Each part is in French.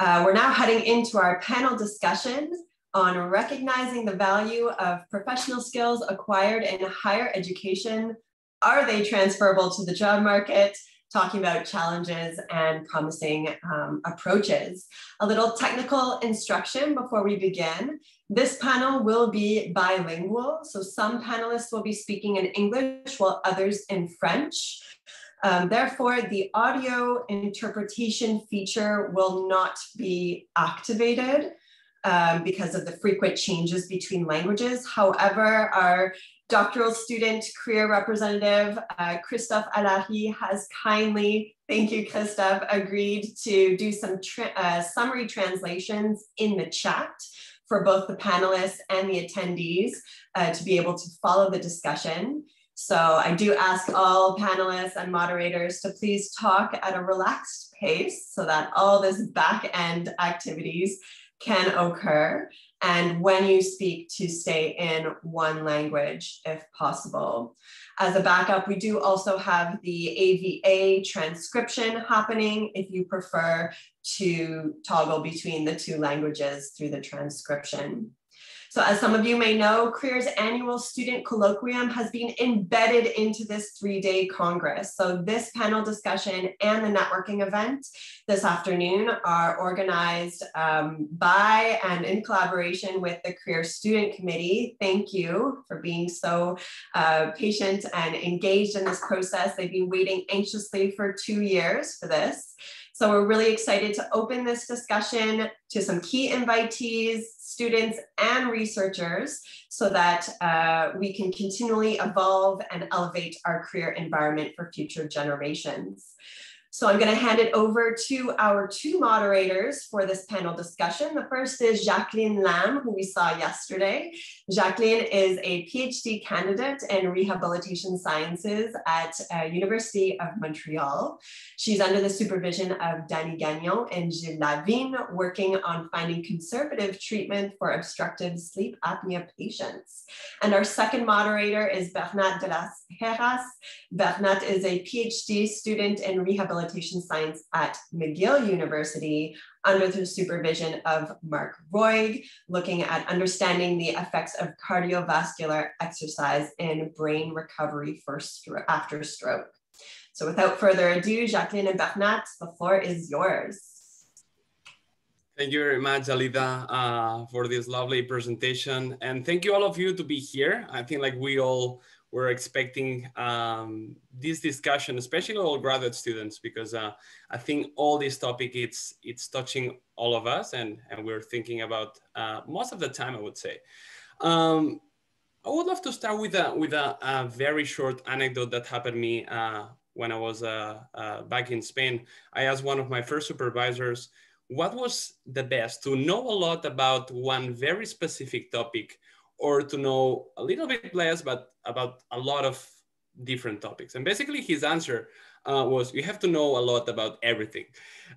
We're now heading into our panel discussion on recognizing the value of professional skills acquired in higher education. Are they transferable to the job market? Talking about challenges and promising approaches. A little technical instruction before we begin. This panel will be bilingual, so some panelists will be speaking in English while others in French. Therefore, the audio interpretation feature will not be activated because of the frequent changes between languages. However, our doctoral student career representative, Christophe Allary, has kindly, thank you, Christophe, agreed to do some summary translations in the chat for both the panelists and the attendees to be able to follow the discussion. So I do ask all panelists and moderators to please talk at a relaxed pace so that all this back end activities can occur. And when you speak, to stay in one language if possible. As a backup, we do also have the AVA transcription happening if you prefer to toggle between the two languages through the transcription. So as some of you may know, CREER's annual student colloquium has been embedded into this 3-day Congress. So this panel discussion and the networking event this afternoon are organized by and in collaboration with the CREER Student Committee. Thank you for being so patient and engaged in this process. They've been waiting anxiously for 2 years for this. So we're really excited to open this discussion to some key invitees, students, and researchers so that we can continually evolve and elevate our career environment for future generations. So I'm going to hand it over to our 2 moderators for this panel discussion. The first is Jacqueline Lam, who we saw yesterday. Jacqueline is a PhD candidate in rehabilitation sciences at University of Montreal. She's under the supervision of Danny Gagnon and Gilles Lavigne, working on finding conservative treatment for obstructive sleep apnea patients. And our second moderator is Bernat de las Heras. Bernat is a PhD student in rehabilitation science at McGill University under the supervision of Mark Roig, looking at understanding the effects of cardiovascular exercise in brain recovery after stroke. So without further ado, Jacqueline and Bernat, the floor is yours. Thank you very much, Alida, for this lovely presentation. And thank you all of you to be here. I think like we all were expecting this discussion, especially all graduate students, because I think all this topic, it's touching all of us, and we're thinking about most of the time, I would say. I would love to start with a very short anecdote that happened to me when I was back in Spain. I asked one of my first supervisors, what was the best, to know a lot about one very specific topic, or to know a little bit less, but about a lot of different topics? And basically his answer was, you have to know a lot about everything.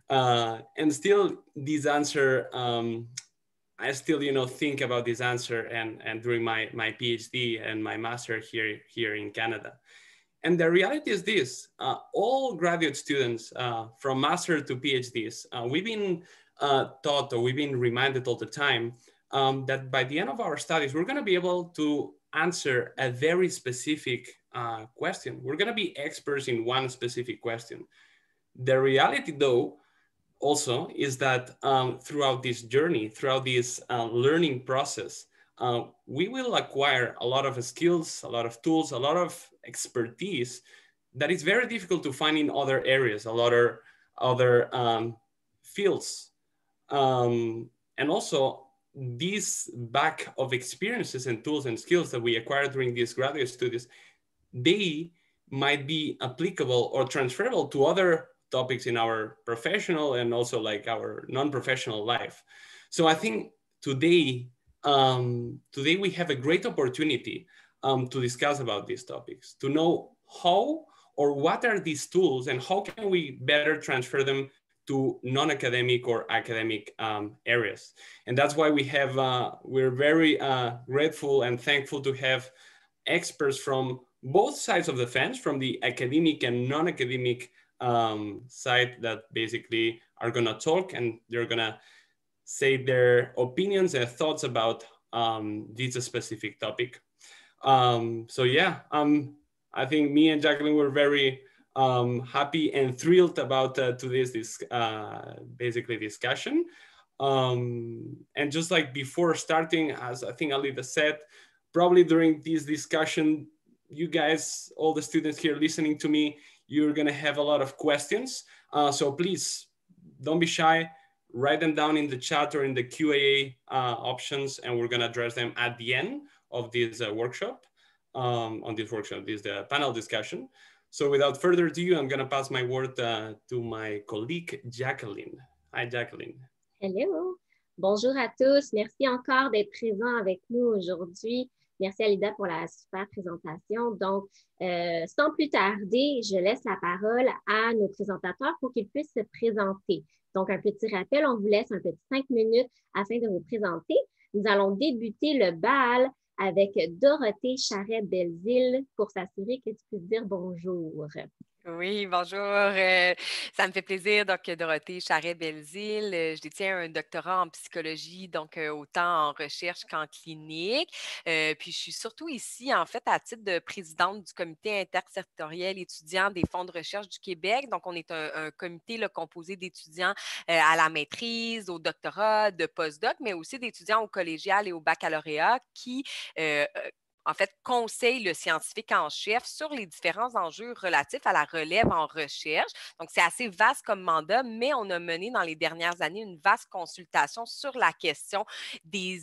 And still this answer, I still, think about this answer and during my PhD and my master here in Canada. And the reality is this, all graduate students from master to PhDs, we've been taught, or we've been reminded all the time that by the end of our studies, we're going to be able to answer a very specific question. We're going to be experts in one specific question. The reality, though, also is that throughout this journey, throughout this learning process, we will acquire a lot of skills, a lot of tools, a lot of expertise that is very difficult to find in other areas, a lot of other fields. And also, this back of experiences and tools and skills that we acquire during these graduate studies, they might be applicable or transferable to other topics in our professional and also like our non-professional life. So I think today we have a great opportunity to discuss about these topics, to know how or what are these tools and how can we better transfer them to non-academic or academic areas. And that's why we're very grateful and thankful to have experts from both sides of the fence, from the academic and non-academic side that basically are gonna talk and they're gonna say their opinions and thoughts about this specific topic. So yeah, I think me and Jacqueline were very happy and thrilled about today's basically discussion. And just like before starting, as I think Alida said, probably during this discussion, you guys, all the students here listening to me, you're gonna have a lot of questions. So please don't be shy, write them down in the chat or in the Q&A options, and we're gonna address them at the end of this workshop, this panel discussion. So without further ado, I'm gonna pass my word to my colleague, Jacqueline. Hi, Jacqueline. Hello. Bonjour à tous. Merci encore d'être présents avec nous aujourd'hui. Merci Alida pour la super présentation. Donc, sans plus tarder, je laisse la parole à nos présentateurs pour qu'ils puissent se présenter. Donc, un petit rappel, on vous laisse un petit 5 minutes afin de vous présenter. Nous allons débuter le bal avec Dorothée Charret-Belzile pour s'assurer que tu puisses dire bonjour. Oui, bonjour. Ça me fait plaisir. Donc, Dorothée Charret-Belzile, je détiens un doctorat en psychologie, donc autant en recherche qu'en clinique. Puis, je suis surtout ici, en fait, à titre de présidente du comité intersectoriel étudiant des fonds de recherche du Québec. Donc, on est un comité là, composé d'étudiants à la maîtrise, au doctorat, de postdoc, mais aussi d'étudiants au collégial et au baccalauréat qui en fait, conseille le scientifique en chef sur les différents enjeux relatifs à la relève en recherche. Donc, c'est assez vaste comme mandat, mais on a mené dans les dernières années une vaste consultation sur la question des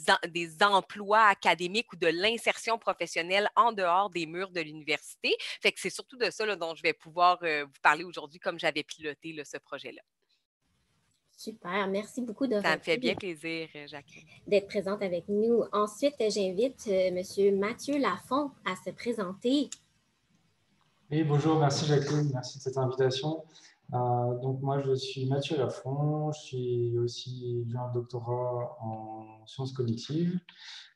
emplois académiques ou de l'insertion professionnelle en dehors des murs de l'université. Fait que c'est surtout de ça là, dont je vais pouvoir vous parler aujourd'hui, comme j'avais piloté là, ce projet-là. Super, merci beaucoup Dorothée. Ça me fait bien plaisir, Jacqueline, d'être présente avec nous. Ensuite, j'invite M. Mathieu Lafont à se présenter. Oui, bonjour, merci Jacqueline, merci de cette invitation. Donc moi, je suis Mathieu Lafont, j'ai un doctorat en sciences cognitives,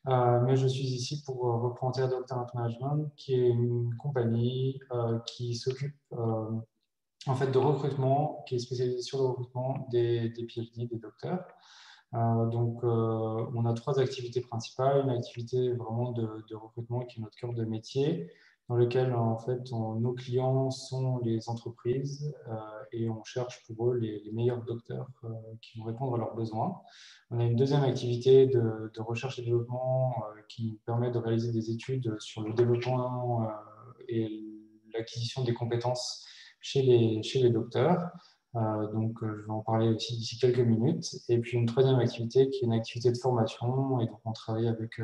mais je suis ici pour représenter Doctorate Management, qui est une compagnie qui s'occupe en fait de recrutement, qui est spécialisée sur le recrutement des PhD, des docteurs. Donc, on a 3 activités principales. Une activité vraiment de recrutement qui est notre cœur de métier, dans lequel en fait nos clients sont les entreprises et on cherche pour eux les meilleurs docteurs qui vont répondre à leurs besoins. On a une deuxième activité de recherche et développement qui nous permet de réaliser des études sur le développement et l'acquisition des compétences chez les docteurs. Donc, je vais en parler aussi d'ici quelques minutes. Et puis, une troisième activité qui est une activité de formation. Et donc, on travaille avec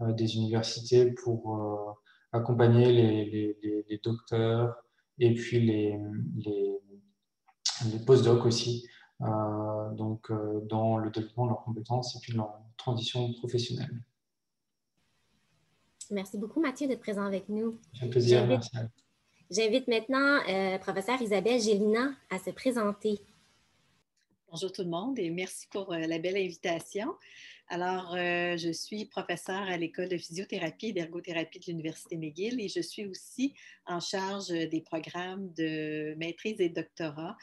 des universités pour accompagner les docteurs et puis les postdocs aussi, donc dans le développement de leurs compétences et puis leur transition professionnelle. Merci beaucoup, Mathieu, d'être présent avec nous. C'est un plaisir, merci. J'invite maintenant professeure Isabelle Gélina à se présenter. Bonjour tout le monde et merci pour la belle invitation. Alors, je suis professeure à l'École de physiothérapie et d'ergothérapie de l'Université McGill et je suis aussi en charge des programmes de maîtrise et doctorat,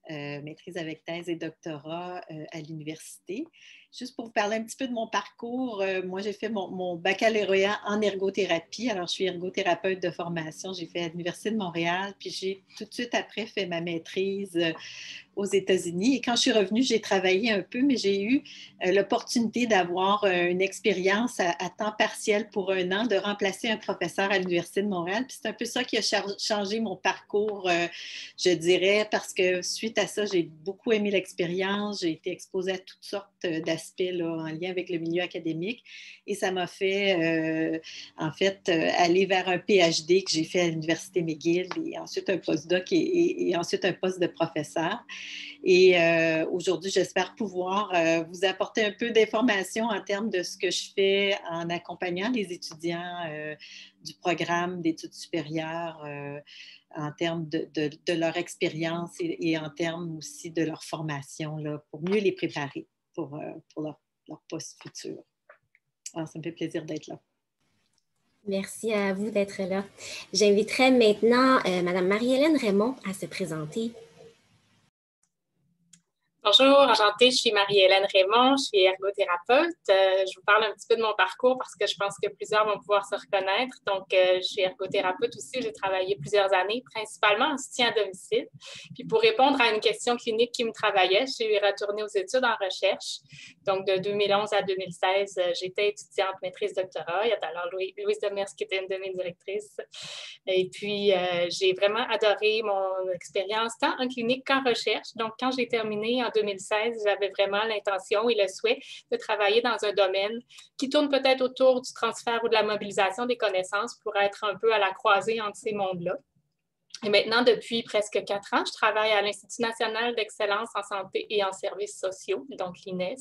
maîtrise avec thèse et doctorat à l'université. Juste pour vous parler un petit peu de mon parcours, moi j'ai fait mon baccalauréat en ergothérapie. Alors je suis ergothérapeute de formation, j'ai fait à l'Université de Montréal, puis j'ai tout de suite après fait ma maîtrise aux États-Unis. Et quand je suis revenue, j'ai travaillé un peu, mais j'ai eu l'opportunité d'avoir une expérience à temps partiel pour 1 an, de remplacer un professeur à l'Université de Montréal. Puis c'est un peu ça qui a changé mon parcours, je dirais, parce que suite à ça, j'ai beaucoup aimé l'expérience. J'ai été exposée à toutes sortes d'aspects là, en lien avec le milieu académique. Et ça m'a fait, en fait, aller vers un PhD que j'ai fait à l'Université McGill et ensuite un postdoc et ensuite un poste de professeur. Et aujourd'hui, j'espère pouvoir vous apporter un peu d'informations en termes de ce que je fais en accompagnant les étudiants du programme d'études supérieures en termes de leur expérience et en termes aussi de leur formation là, pour mieux les préparer pour leur poste futur. Alors, ça me fait plaisir d'être là. Merci à vous d'être là. J'inviterai maintenant Madame Marie-Hélène Raymond à se présenter. Bonjour, enchantée, je suis Marie-Hélène Raymond, je suis ergothérapeute. Je vous parle un petit peu de mon parcours parce que je pense que plusieurs vont pouvoir se reconnaître. Donc, je suis ergothérapeute aussi, j'ai travaillé plusieurs années, principalement en soutien à domicile. Puis pour répondre à une question clinique qui me travaillait, je suis retournée aux études en recherche. Donc, de 2011 à 2016, j'étais étudiante maîtrise doctorat. Il y a alors Louise Demers qui était une de mes directrices. Et puis, j'ai vraiment adoré mon expérience tant en clinique qu'en recherche. Donc, quand j'ai terminé en 2016, j'avais vraiment l'intention et le souhait de travailler dans un domaine qui tourne peut-être autour du transfert ou de la mobilisation des connaissances pour être un peu à la croisée entre ces mondes-là. Et maintenant, depuis presque 4 ans, je travaille à l'Institut national d'excellence en santé et en services sociaux, donc l'INES.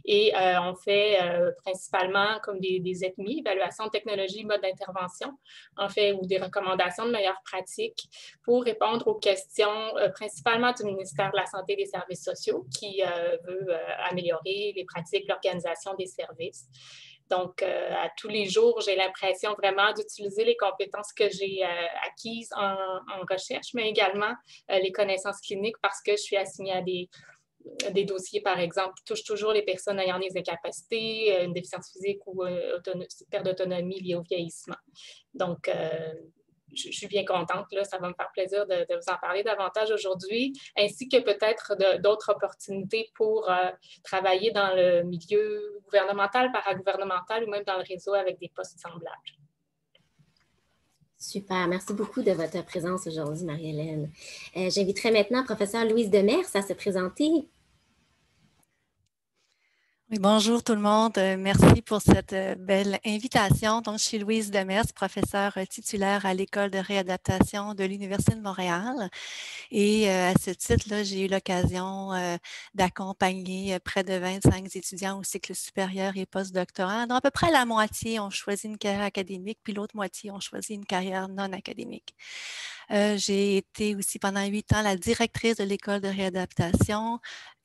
Et on fait principalement comme des ETMI, évaluation de technologie, mode d'intervention, en fait, ou des recommandations de meilleures pratiques pour répondre aux questions principalement du ministère de la Santé et des Services sociaux qui veut améliorer les pratiques, l'organisation des services. Donc, à tous les jours, j'ai l'impression vraiment d'utiliser les compétences que j'ai acquises en recherche, mais également les connaissances cliniques parce que je suis assignée à des dossiers, par exemple, qui touchent toujours les personnes ayant des incapacités, une déficience physique ou perte d'autonomie liée au vieillissement. Donc, je suis bien contente. Là, ça va me faire plaisir de vous en parler davantage aujourd'hui, ainsi que peut-être d'autres opportunités pour travailler dans le milieu gouvernemental, paragouvernemental ou même dans le réseau avec des postes semblables. Super. Merci beaucoup de votre présence aujourd'hui, Marie-Hélène. J'inviterai maintenant professeure Louise Demers à se présenter. Oui, bonjour tout le monde. Merci pour cette belle invitation. Donc, je suis Louise Demers, professeure titulaire à l'École de réadaptation de l'Université de Montréal. Et à ce titre-là, j'ai eu l'occasion d'accompagner près de 25 étudiants au cycle supérieur et postdoctorat. Donc, à peu près la moitié ont choisi une carrière académique, puis l'autre moitié ont choisi une carrière non académique. J'ai été aussi pendant 8 ans la directrice de l'École de réadaptation.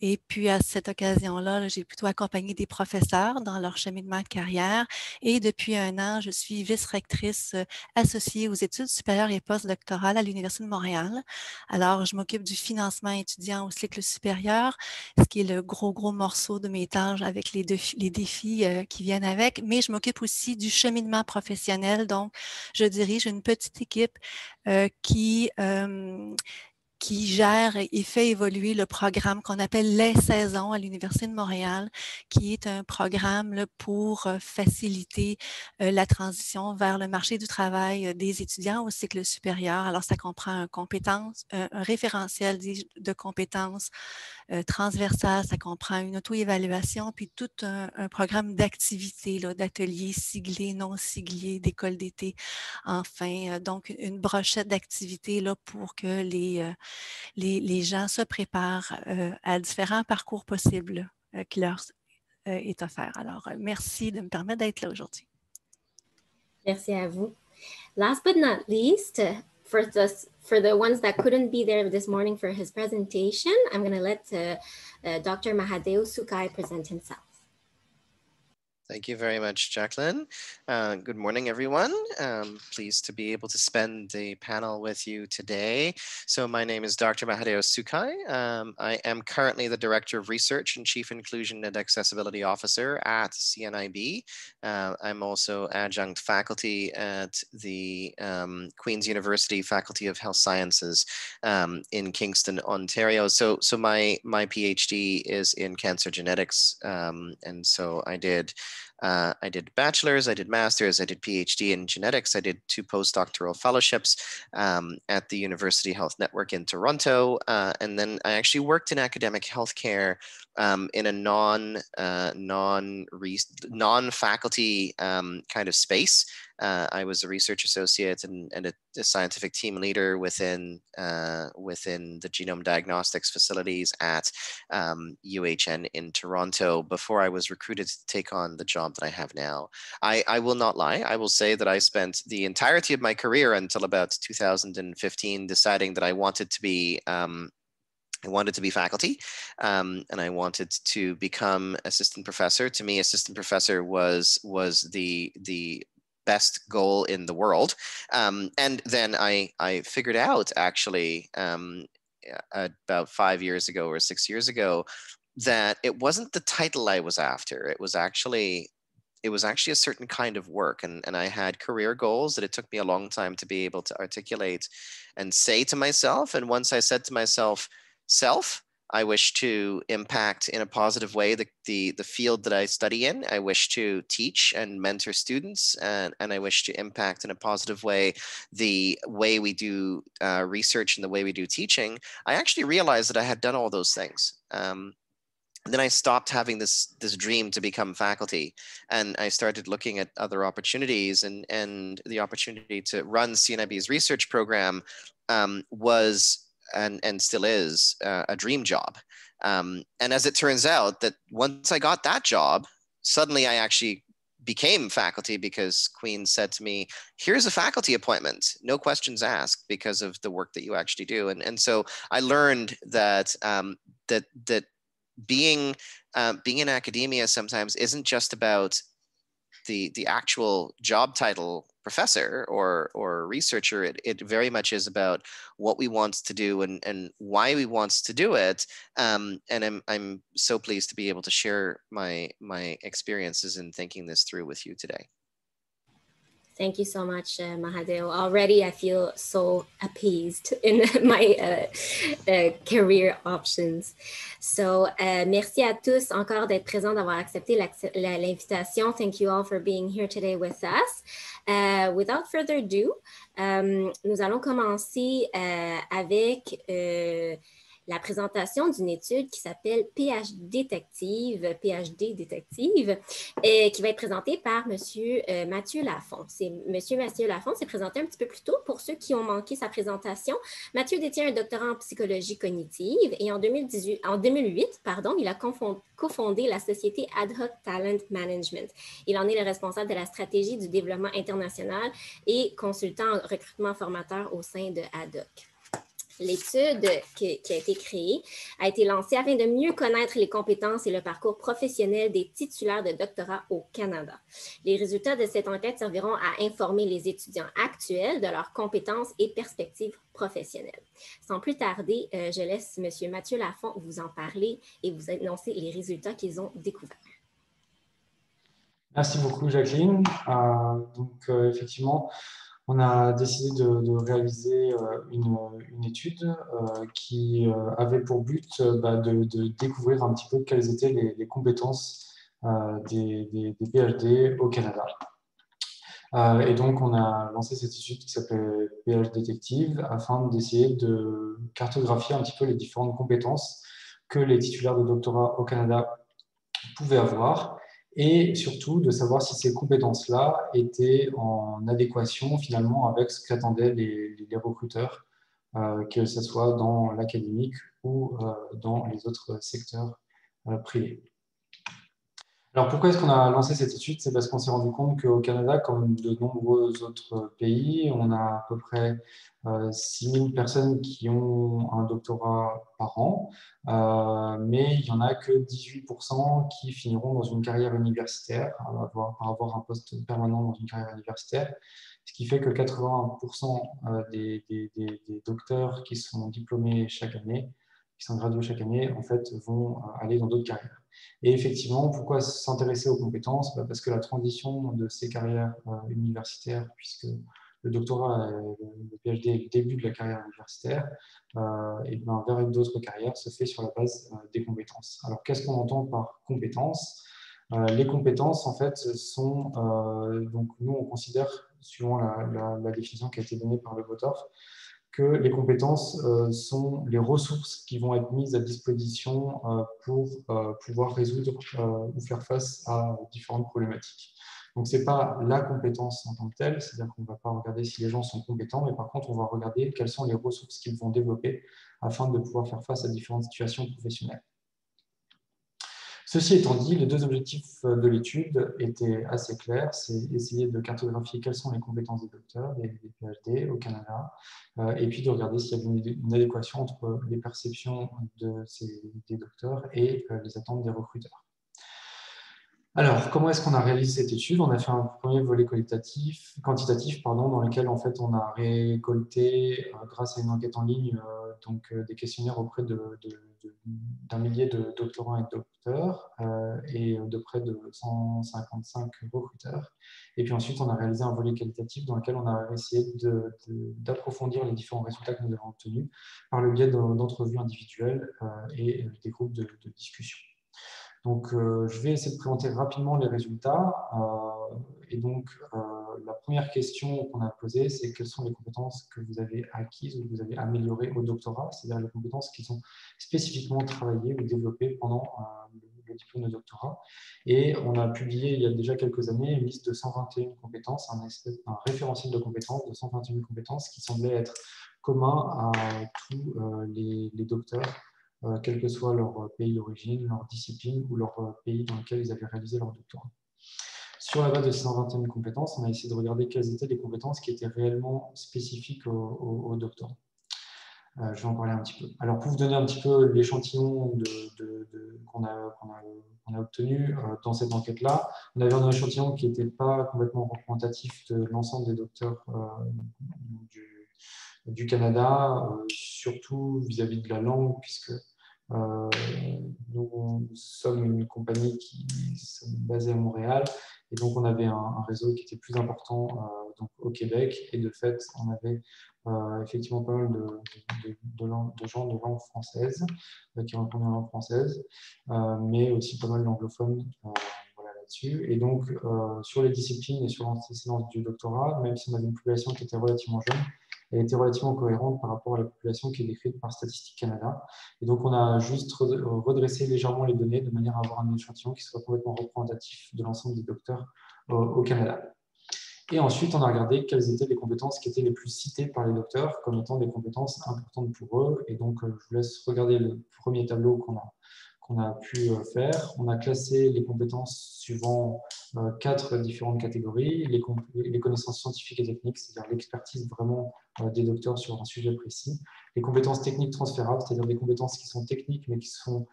Et puis, à cette occasion-là, j'ai plutôt accompagné des professeurs dans leur cheminement de carrière. Et depuis 1 an, je suis vice-rectrice associée aux études supérieures et postdoctorales à l'Université de Montréal. Alors, je m'occupe du financement étudiant au cycle supérieur, ce qui est le gros morceau de mes tâches avec les défis qui viennent avec. Mais je m'occupe aussi du cheminement professionnel. Donc, je dirige une petite équipe qui gère et fait évoluer le programme qu'on appelle les saisons à l'Université de Montréal, qui est un programme là, pour faciliter la transition vers le marché du travail des étudiants au cycle supérieur. Alors, ça comprend un référentiel de compétences transversales, ça comprend une auto-évaluation, puis tout un programme d'activités, d'ateliers siglés, non siglés, d'écoles d'été, enfin, donc une brochette d'activités là, pour que les gens se préparent à différents parcours possibles qui leur est offert. Alors, merci de me permettre d'être là aujourd'hui. Merci à vous. Last but not least, for the ones that couldn't be there this morning for his presentation, I'm going to let Dr. Mahadeo Sukai present himself. Thank you very much, Jacqueline. Good morning, everyone. Pleased to be able to spend the panel with you today. So my name is Dr. Mahadeo Sukai. I am currently the Director of Research and Chief Inclusion and Accessibility Officer at CNIB. I'm also adjunct faculty at the Queen's University Faculty of Health Sciences in Kingston, Ontario. So my PhD is in cancer genetics. And so I did bachelor's, I did master's, I did PhD in genetics. I did 2 postdoctoral fellowships at the University Health Network in Toronto. And then I actually worked in academic healthcare in a non-faculty kind of space. I was a research associate and a scientific team leader within the genome diagnostics facilities at UHN in Toronto before I was recruited to take on the job that I have now. I will not lie. I will say that I spent the entirety of my career until about 2015 deciding that I wanted to be faculty, and I wanted to become assistant professor. To me, assistant professor was the best goal in the world. And then I figured out actually about 5 years ago or 6 years ago that it wasn't the title I was after. It was actually a certain kind of work. And I had career goals that it took me a long time to be able to articulate and say to myself. And once I said to myself, I wish to impact in a positive way the field that I study in. I wish to teach and mentor students, and I wish to impact in a positive way the way we do research and the way we do teaching. I actually realized that I had done all those things. Then I stopped having this dream to become faculty, and I started looking at other opportunities, and the opportunity to run CNIB's research program was and still is a dream job. And as it turns out, that once I got that job, suddenly I actually became faculty because Queen said to me, here's a faculty appointment, no questions asked, because of the work that you actually do. And so I learned that that being in academia sometimes isn't just about the actual job title, professor or researcher. It very much is about what we want to do and why we want to do it. And I'm so pleased to be able to share my experiences in thinking this through with you today. Thank you so much, Mahadeo. Already, I feel so appeased in my career options. So, merci à tous encore d'être présents, d'avoir accepté l'invitation. Thank you all for being here today with us. Without further ado, nous allons commencer avec la présentation d'une étude qui s'appelle PhD Détective, qui va être présentée par M. Mathieu Lafont. M. Mathieu Lafont s'est présenté un petit peu plus tôt pour ceux qui ont manqué sa présentation. Mathieu détient un doctorat en psychologie cognitive et en 2008, il a cofondé la société Ad Hoc Talent Management. Il en est le responsable de la stratégie du développement international et consultant en recrutement formateur au sein de Ad Hoc. L'étude qui a été créée a été lancée afin de mieux connaître les compétences et le parcours professionnel des titulaires de doctorat au Canada. Les résultats de cette enquête serviront à informer les étudiants actuels de leurs compétences et perspectives professionnelles. Sans plus tarder, je laisse M. Mathieu Lafont vous en parler et vous annoncer les résultats qu'ils ont découverts. Merci beaucoup, Jacqueline. Effectivement, on a décidé de réaliser une étude qui avait pour but de découvrir un petit peu quelles étaient les compétences des PhD au Canada. Et donc, on a lancé cette étude qui s'appelle PhD Détective afin d'essayer de cartographier un petit peu les différentes compétences que les titulaires de doctorat au Canada pouvaient avoir, et surtout de savoir si ces compétences-là étaient en adéquation finalement avec ce qu'attendaient les recruteurs, que ce soit dans l'académique ou dans les autres secteurs privés. Alors pourquoi est-ce qu'on a lancé cette étude? C'est parce qu'on s'est rendu compte qu'au Canada, comme de nombreux autres pays, on a à peu près 6000 personnes qui ont un doctorat par an, mais il n'y en a que 18% qui finiront dans une carrière universitaire, par avoir un poste permanent dans une carrière universitaire, ce qui fait que 80% des docteurs qui sont diplômés chaque année, qui sont gradués chaque année, en fait, vont aller dans d'autres carrières. Et effectivement, pourquoi s'intéresser aux compétences? Parce que la transition de ces carrières universitaires, puisque le doctorat, le PhD est le début de la carrière universitaire, vers d'autres carrières se fait sur la base des compétences. Alors, qu'est-ce qu'on entend par compétences? Les compétences, en fait, sont, donc nous, on considère, suivant la définition qui a été donnée par le voteur, que les compétences sont les ressources qui vont être mises à disposition pour pouvoir résoudre ou faire face à différentes problématiques. Donc, ce n'est pas la compétence en tant que telle, c'est-à-dire qu'on ne va pas regarder si les gens sont compétents, mais par contre, on va regarder quelles sont les ressources qu'ils vont développer afin de pouvoir faire face à différentes situations professionnelles. Ceci étant dit, les deux objectifs de l'étude étaient assez clairs, c'est essayer de cartographier quelles sont les compétences des docteurs, des PhD au Canada, et puis de regarder s'il y avait une adéquation entre les perceptions des docteurs et les attentes des recruteurs. Alors, comment est-ce qu'on a réalisé cette étude? On a fait un premier volet quantitatif, dans lequel en fait on a récolté, grâce à une enquête en ligne, des questionnaires auprès d'un millier de doctorants et de docteurs et de près de 155 recruteurs. Et puis ensuite, on a réalisé un volet qualitatif dans lequel on a essayé d'approfondir les différents résultats que nous avons obtenus par le biais d'entrevues individuelles et des groupes de discussion. Donc, je vais essayer de présenter rapidement les résultats. La première question qu'on a posée, c'est quelles sont les compétences que vous avez acquises ou que vous avez améliorées au doctorat, c'est-à-dire les compétences qui sont spécifiquement travaillées ou développées pendant le diplôme de doctorat. Et on a publié il y a déjà quelques années une liste de 121 compétences, un référentiel de compétences de 121 compétences qui semblait être commun à tous les docteurs, quel que soit leur pays d'origine, leur discipline ou leur pays dans lequel ils avaient réalisé leur doctorat. Sur la base de ces 121 compétences, on a essayé de regarder quelles étaient les compétences qui étaient réellement spécifiques au doctorat. Je vais en parler un petit peu. Alors, pour vous donner un petit peu l'échantillon qu'on a obtenu dans cette enquête-là, on avait un échantillon qui n'était pas complètement représentatif de l'ensemble des docteurs du Canada, surtout vis-à-vis de la langue, puisque nous sommes une compagnie qui est basée à Montréal, et donc on avait un réseau qui était plus important au Québec, et de fait on avait effectivement pas mal de gens de langue française qui répondaient en langue française, mais aussi pas mal d'anglophones là-dessus. Et donc sur les disciplines et sur l'antécédence du doctorat, même si on avait une population qui était relativement jeune, elle était relativement cohérente par rapport à la population qui est décrite par Statistique Canada. Et donc, on a juste redressé légèrement les données de manière à avoir un échantillon qui soit complètement représentatif de l'ensemble des docteurs au Canada. Et ensuite, on a regardé quelles étaient les compétences qui étaient les plus citées par les docteurs comme étant des compétences importantes pour eux. Et donc, je vous laisse regarder le premier tableau qu'on a pu faire. On a classé les compétences suivant 4 différentes catégories. Les connaissances scientifiques et techniques, c'est-à-dire l'expertise vraiment des docteurs sur un sujet précis. Les compétences techniques transférables, c'est-à-dire des compétences qui sont techniques mais qui sont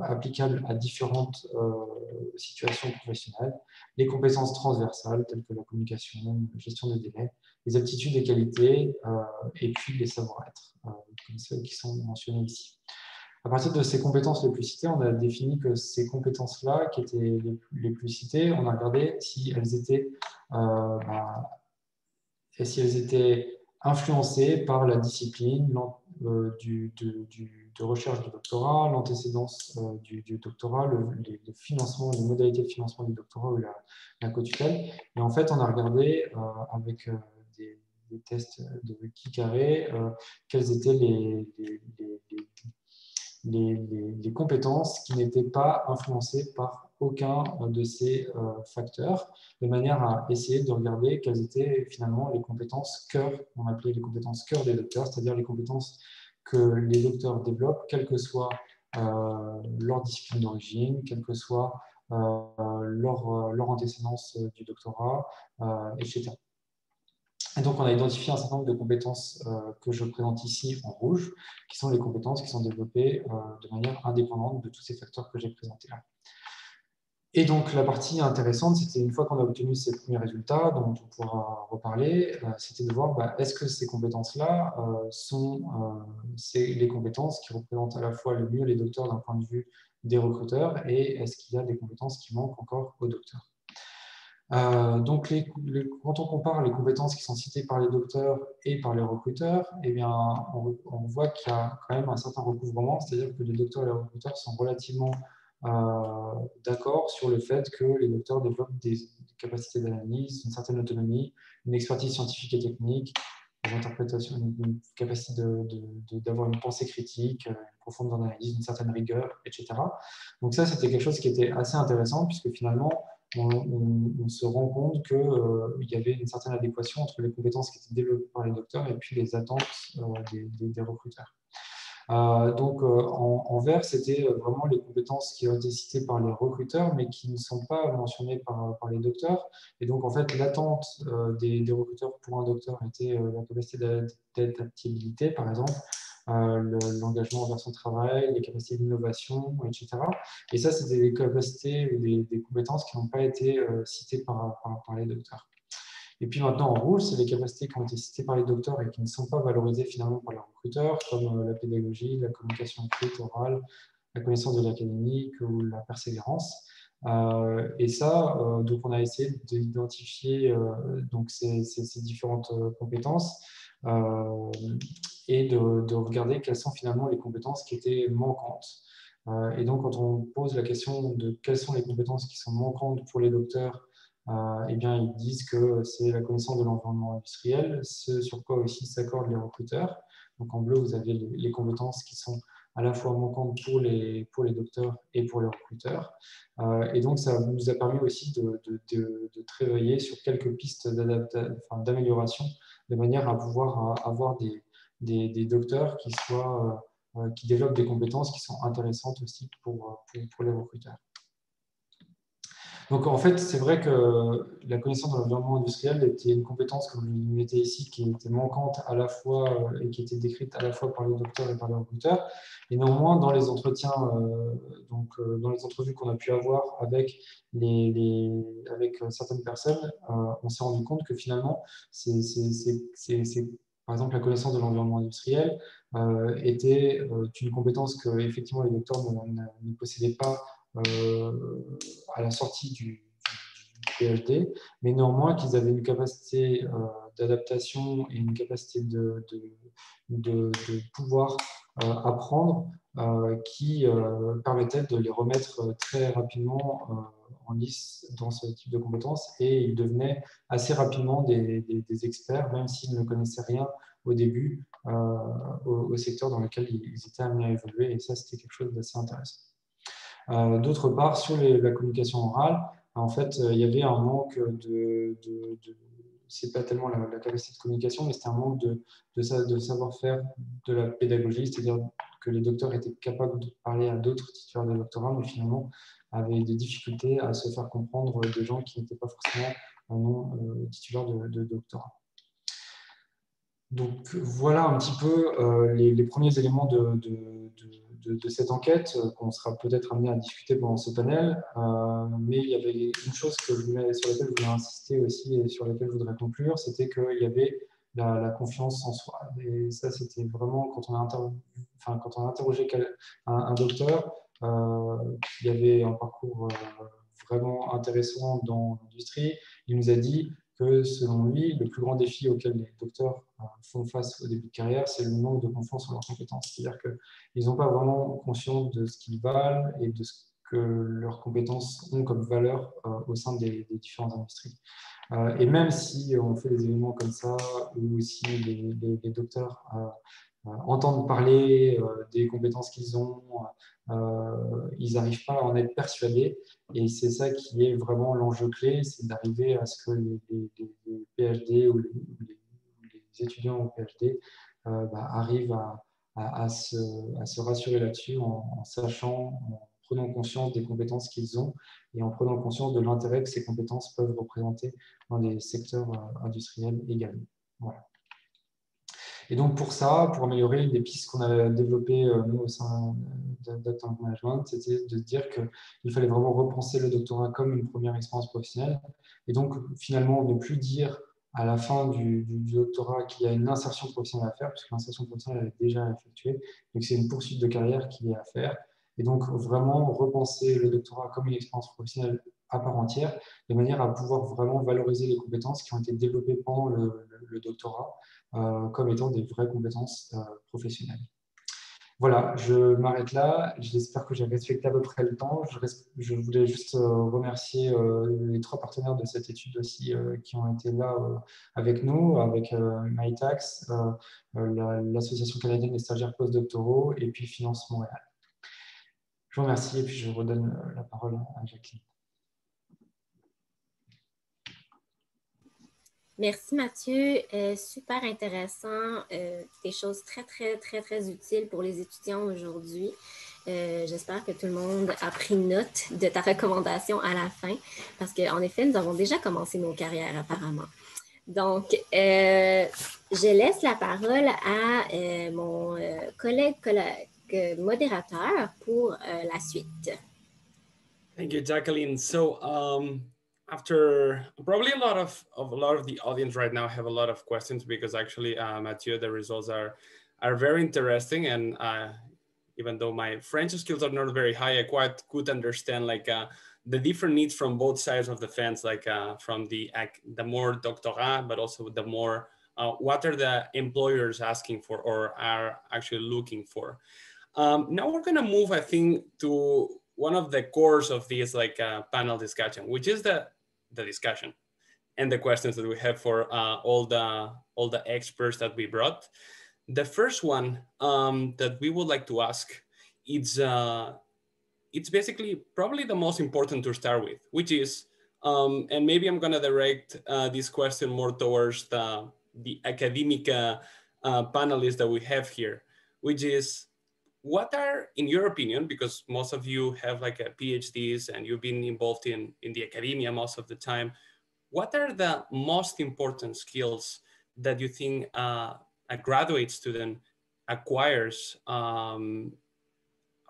applicables à différentes situations professionnelles. Les compétences transversales, telles que la communication, la gestion des délais, les aptitudes et qualités, et puis les savoir-être, comme celles qui sont mentionnées ici. À partir de ces compétences les plus citées, on a défini que ces compétences-là, qui étaient les plus citées, on a regardé si elles étaient influencées par la discipline de recherche du doctorat, l'antécédence du doctorat, le financement, les modalités de financement du doctorat ou la co-tutelle. Et en fait, on a regardé avec des tests de Kikaré quelles étaient les compétences qui n'étaient pas influencées par aucun de ces facteurs, de manière à essayer de regarder quelles étaient finalement les compétences cœur, on appelait les compétences cœur des docteurs, c'est-à-dire les compétences que les docteurs développent, quelle que soit leur discipline d'origine, quelle que soit leur antécédence du doctorat, etc. Et donc, on a identifié un certain nombre de compétences que je présente ici en rouge, qui sont les compétences qui sont développées de manière indépendante de tous ces facteurs que j'ai présentés là. Et donc, la partie intéressante, c'était une fois qu'on a obtenu ces premiers résultats, dont on pourra reparler, c'était de voir est-ce que ces compétences-là sont les compétences qui représentent à la fois le mieux les docteurs d'un point de vue des recruteurs, et est-ce qu'il y a des compétences qui manquent encore aux docteurs. Donc, quand on compare les compétences qui sont citées par les docteurs et par les recruteurs, eh bien, on voit qu'il y a quand même un certain recouvrement, c'est-à-dire que les docteurs et les recruteurs sont relativement d'accord sur le fait que les docteurs développent des capacités d'analyse, une certaine autonomie, une expertise scientifique et technique, des interprétations, une capacité d'avoir une pensée critique, une profondeur d'analyse, une certaine rigueur, etc. Donc ça, c'était quelque chose qui était assez intéressant, puisque finalement, on se rend compte qu'il y avait une certaine adéquation entre les compétences qui étaient développées par les docteurs et puis les attentes des recruteurs. Donc, en vert, c'était vraiment les compétences qui ont été citées par les recruteurs, mais qui ne sont pas mentionnées par les docteurs. Et donc, en fait, l'attente des recruteurs pour un docteur était la capacité d'adaptabilité, par exemple, l'engagement envers son travail, les capacités d'innovation, etc. Et ça, c'est des capacités ou des compétences qui n'ont pas été citées par les docteurs. Et puis maintenant, en rouge, c'est les capacités qui ont été citées par les docteurs et qui ne sont pas valorisées finalement par les recruteurs, comme la pédagogie, la communication écrite, orale, la connaissance de l'académique ou la persévérance. Et ça, donc on a essayé d'identifier donc ces différentes compétences et de regarder quelles sont finalement les compétences qui étaient manquantes. Et donc, quand on pose la question de quelles sont les compétences qui sont manquantes pour les docteurs, eh bien, ils disent que c'est la connaissance de l'environnement industriel, ce sur quoi aussi s'accordent les recruteurs. Donc, en bleu, vous avez les compétences qui sont à la fois manquantes pour les docteurs et pour les recruteurs. Et donc, ça nous a permis aussi de travailler sur quelques pistes d'amélioration, de manière à pouvoir avoir des docteurs qui développent des compétences qui sont intéressantes aussi pour les recruteurs. Donc, en fait, c'est vrai que la connaissance de l'environnement industriel était une compétence, comme je le mettais ici, qui était manquante à la fois et qui était décrite à la fois par les docteurs et par les recruteurs. Et néanmoins, dans les entretiens, dans les entrevues qu'on a pu avoir avec certaines personnes, on s'est rendu compte que finalement, par exemple, la connaissance de l'environnement industriel était une compétence que effectivement les docteurs ne possédaient pas à la sortie du PhD, mais néanmoins qu'ils avaient une capacité d'adaptation et une capacité de pouvoir apprendre qui permettait de les remettre très rapidement en lice dans ce type de compétences, et ils devenaient assez rapidement des experts, même s'ils ne connaissaient rien au début au secteur dans lequel ils étaient amenés à évoluer, et ça c'était quelque chose d'assez intéressant. D'autre part, sur la communication orale, en fait, il y avait un manque c'est pas tellement la capacité de communication, mais c'était un manque de savoir-faire de la pédagogie, c'est-à-dire que les docteurs étaient capables de parler à d'autres titulaires de doctorat, mais finalement avaient des difficultés à se faire comprendre de gens qui n'étaient pas forcément non titulaires de doctorat. Donc voilà un petit peu les premiers éléments de cette enquête qu'on sera peut-être amené à discuter pendant ce panel. Mais il y avait une chose sur laquelle je voulais insister aussi et sur laquelle je voudrais conclure, c'était qu'il y avait la confiance en soi. Et ça, c'était vraiment quand on a interrogé un docteur qui avait un parcours vraiment intéressant dans l'industrie, il nous a dit que selon lui, le plus grand défi auquel les docteurs font face au début de carrière, c'est le manque de confiance en leurs compétences. C'est-à-dire qu'ils n'ont pas vraiment conscience de ce qu'ils valent et de ce que leurs compétences ont comme valeur au sein des différentes industries. Et même si on fait des événements comme ça, où si les docteurs entendent parler des compétences qu'ils ont, ils n'arrivent pas à en être persuadés. Et c'est ça qui est vraiment l'enjeu clé, c'est d'arriver à ce que les PhD ou les étudiants au PhD arrivent à se rassurer là-dessus en sachant, en prenant conscience des compétences qu'ils ont et en prenant conscience de l'intérêt que ces compétences peuvent représenter dans des secteurs industriels également. Voilà. Et donc pour ça, pour améliorer des pistes qu'on a développées nous au sein d'Actant Management, c'était de se dire qu'il fallait vraiment repenser le doctorat comme une première expérience professionnelle. Et donc finalement ne plus dire à la fin du doctorat qu'il y a une insertion professionnelle à faire, puisque l'insertion professionnelle est déjà effectuée, donc c'est une poursuite de carrière qui est à faire. Et donc vraiment repenser le doctorat comme une expérience professionnelle à part entière, de manière à pouvoir vraiment valoriser les compétences qui ont été développées pendant le doctorat, comme étant des vraies compétences professionnelles. Voilà, je m'arrête là. J'espère que j'ai respecté à peu près le temps. Je voulais juste remercier les 3 partenaires de cette étude aussi qui ont été là avec nous, avec MyTax, l'Association canadienne des stagiaires postdoctoraux et puis Finance Montréal. Je vous remercie et puis je redonne la parole à Jacqueline. Merci Mathieu, super intéressant, des choses très utiles pour les étudiants aujourd'hui. J'espère que tout le monde a pris note de ta recommandation à la fin, parce qu'en effet, nous avons déjà commencé nos carrières apparemment. Donc, je laisse la parole à mon collègue modérateur pour la suite. Thank you, Jacqueline. So after probably a lot of the audience right now have a lot of questions because actually, Mathieu, the results are very interesting, and even though my French skills are not very high, I quite could understand like the different needs from both sides of the fence, like from the more doctorat, but also the more what are the employers asking for or are actually looking for. Now we're gonna move, I think, to one of the cores of this like panel discussion, which is the discussion and the questions that we have for all the experts that we brought. The first one that we would like to ask, it's basically probably the most important to start with, which is, and maybe I'm gonna direct this question more towards the academic panelists that we have here, which is, what are, in your opinion, because most of you have like a PhDs and you've been involved in the academia most of the time, what are the most important skills that you think a graduate student acquires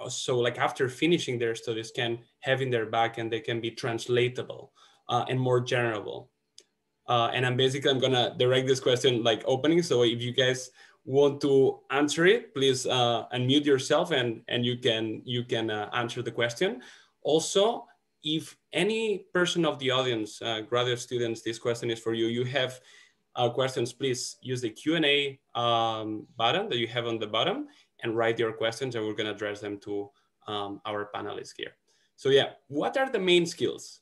so like after finishing their studies can have in their back and they can be translatable and more general? And I'm gonna direct this question like opening. So if you guys want to answer it, please unmute yourself and you can answer the question. Also, if any person of the audience, graduate students, this question is for you. You have questions, please use the Q&A button that you have on the bottom and write your questions, and we're gonna address them to our panelists here. So yeah, what are the main skills?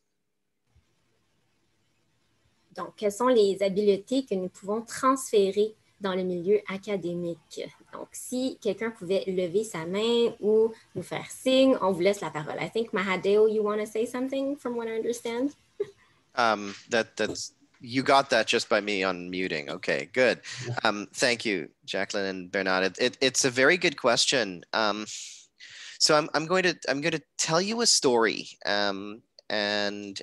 Donc, quelles sont les habiletés que nous pouvons transférer dans le milieu académique? Donc, si quelqu'un pouvait lever sa main ou nous faire signe, on vous laisse la parole. I think, Mahadeo, you want to say something from what I understand? That's you got that just by me unmuting. Okay, good. Thank you, Jacqueline and Bernard. It's a very good question. So I'm going to tell you a story. And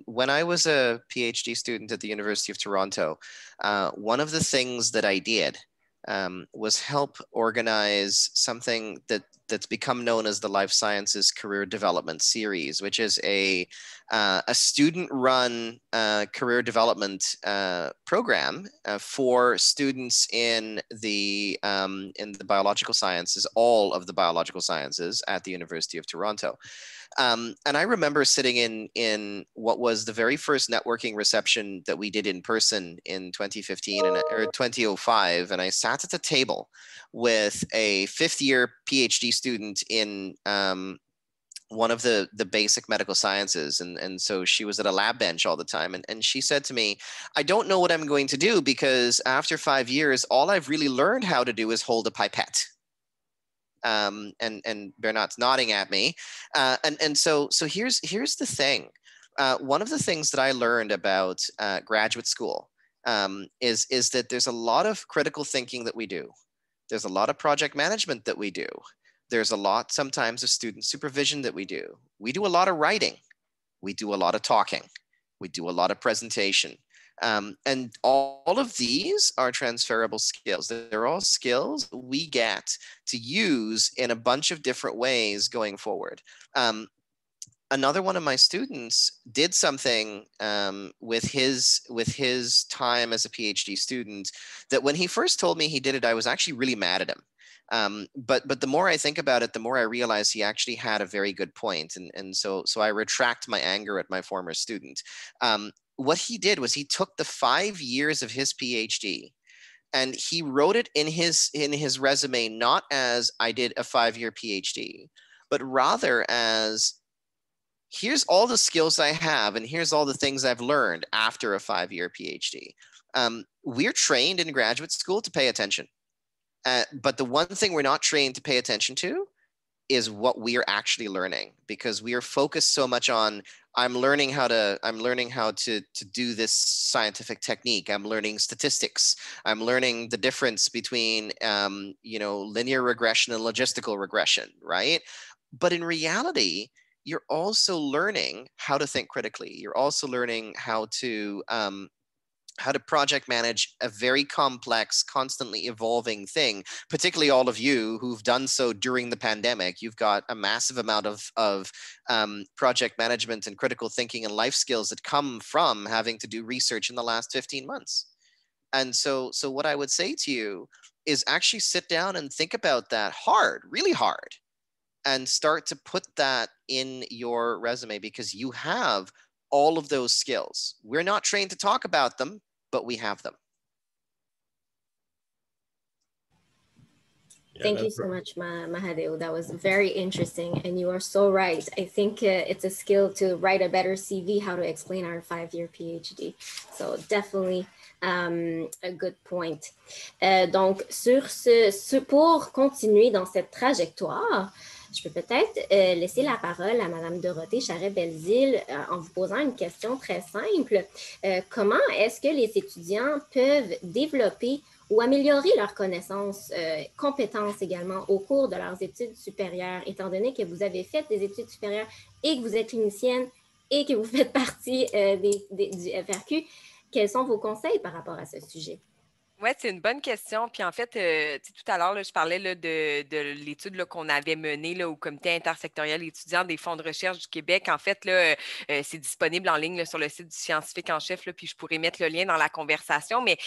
when I was a PhD student at the University of Toronto, one of the things that I did was help organize something that's become known as the Life Sciences Career Development Series, which is a student-run career development program for students in the biological sciences, all of the biological sciences at the University of Toronto. And I remember sitting in what was the very first networking reception that we did in person in 2015 or 2005. And I sat at a table with a fifth-year PhD student in one of the basic medical sciences. And so she was at a lab bench all the time. And she said to me, I don't know what I'm going to do because after 5 years, all I've really learned how to do is hold a pipette. And Bernard's nodding at me. So here's the thing. One of the things that I learned about graduate school is that there's a lot of critical thinking that we do. There's a lot of project management that we do. There's a lot sometimes of student supervision that we do. We do a lot of writing. We do a lot of talking. We do a lot of presentation. And all of these are transferable skills. They're all skills we get to use in a bunch of different ways going forward. Another one of my students did something with his time as a PhD student that when he first told me he did it, I was actually really mad at him. But the more I think about it, the more I realize he actually had a very good point. And so I retract my anger at my former student. What he did was he took the 5 years of his PhD and he wrote it in his resume, not as I did a 5-year PhD, but rather as here's all the skills I have and here's all the things I've learned after a 5-year PhD. We're trained in graduate school to pay attention. But the one thing we're not trained to pay attention to is what we are actually learning, because we are focused so much on I'm learning how to do this scientific technique. I'm learning statistics. I'm learning the difference between linear regression and logistical regression, right? But in reality, you're also learning how to think critically. You're also learning how to how to project manage a very complex, constantly evolving thing, particularly all of you who've done so during the pandemic. You've got a massive amount of project management and critical thinking and life skills that come from having to do research in the last 15 months. And so what I would say to you is actually sit down and think about that hard, really hard, and start to put that in your resume, because you have all of those skills. We're not trained to talk about them, but we have them. Thank you so much, Mahadeo. That was very interesting. And you are so right. I think it's a skill to write a better CV, how to explain our 5-year PhD. So definitely a good point. Donc, pour continuer dans cette trajectoire, je peux peut-être laisser la parole à Mme Dorothée Charret-Belzile en vous posant une question très simple. Comment est-ce que les étudiants peuvent développer ou améliorer leurs connaissances, compétences également au cours de leurs études supérieures, étant donné que vous avez fait des études supérieures et que vous êtes clinicienne et que vous faites partie du FRQ? Quels sont vos conseils par rapport à ce sujet? Oui, c'est une bonne question. Puis en fait, tout à l'heure, je parlais là, de l'étude qu'on avait menée là, au Comité intersectoriel étudiant des fonds de recherche du Québec. En fait, là, c'est disponible en ligne là, sur le site du scientifique en chef, là, puis je pourrais mettre le lien dans la conversation. Mais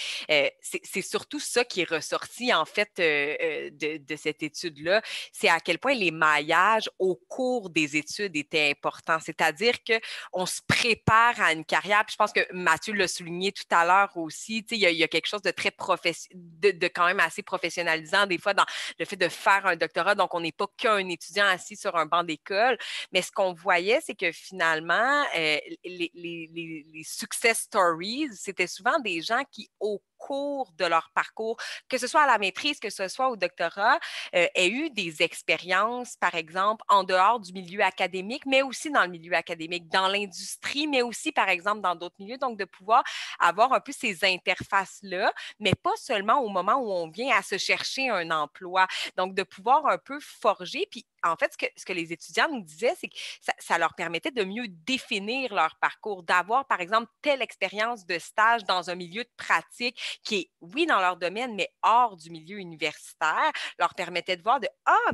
c'est surtout ça qui est ressorti, en fait, de cette étude-là. C'est à quel point les maillages au cours des études étaient importants. C'est-à-dire qu'on se prépare à une carrière. Puis je pense que Mathieu l'a souligné tout à l'heure aussi. Il y a quelque chose de très de quand même assez professionnalisant des fois dans le fait de faire un doctorat. Donc, on n'est pas qu'un étudiant assis sur un banc d'école. Mais ce qu'on voyait, c'est que finalement, les success stories, c'était souvent des gens qui, au cours de leur parcours, que ce soit à la maîtrise, que ce soit au doctorat, aient eu des expériences, par exemple, en dehors du milieu académique, mais aussi dans le milieu académique, dans l'industrie, mais aussi, par exemple, dans d'autres milieux. Donc, de pouvoir avoir un peu ces interfaces-là, mais pas seulement au moment où on vient à se chercher un emploi. Donc, de pouvoir un peu forger. Puis, en fait, ce que les étudiants nous disaient, c'est que ça leur permettait de mieux définir leur parcours, d'avoir, par exemple, telle expérience de stage dans un milieu de pratique qui est, oui, dans leur domaine, mais hors du milieu universitaire, leur permettait de voir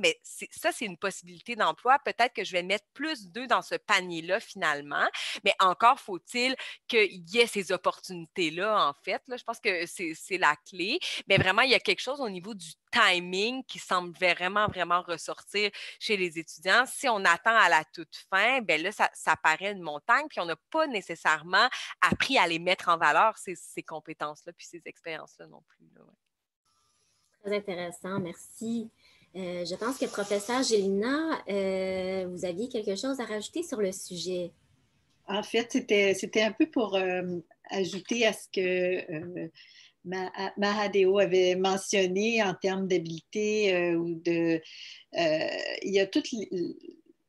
mais ça, c'est une possibilité d'emploi. Peut-être que je vais mettre plus d'œufs dans ce panier-là, finalement. Mais encore faut-il qu'il y ait ces opportunités-là, en fait. Là, je pense que c'est la clé. Mais vraiment, il y a quelque chose au niveau du timing qui semble vraiment, vraiment ressortir chez les étudiants. Si on attend à la toute fin, bien là, ça paraît une montagne, puis on n'a pas nécessairement appris à les mettre en valeur, ces compétences-là, puis ces expériences-là non plus. Là, ouais. Très intéressant, merci. Je pense que professeur Gélina, vous aviez quelque chose à rajouter sur le sujet. En fait, c'était un peu pour ajouter à ce que Mahadeo avait mentionné en termes d'habileté il y a tout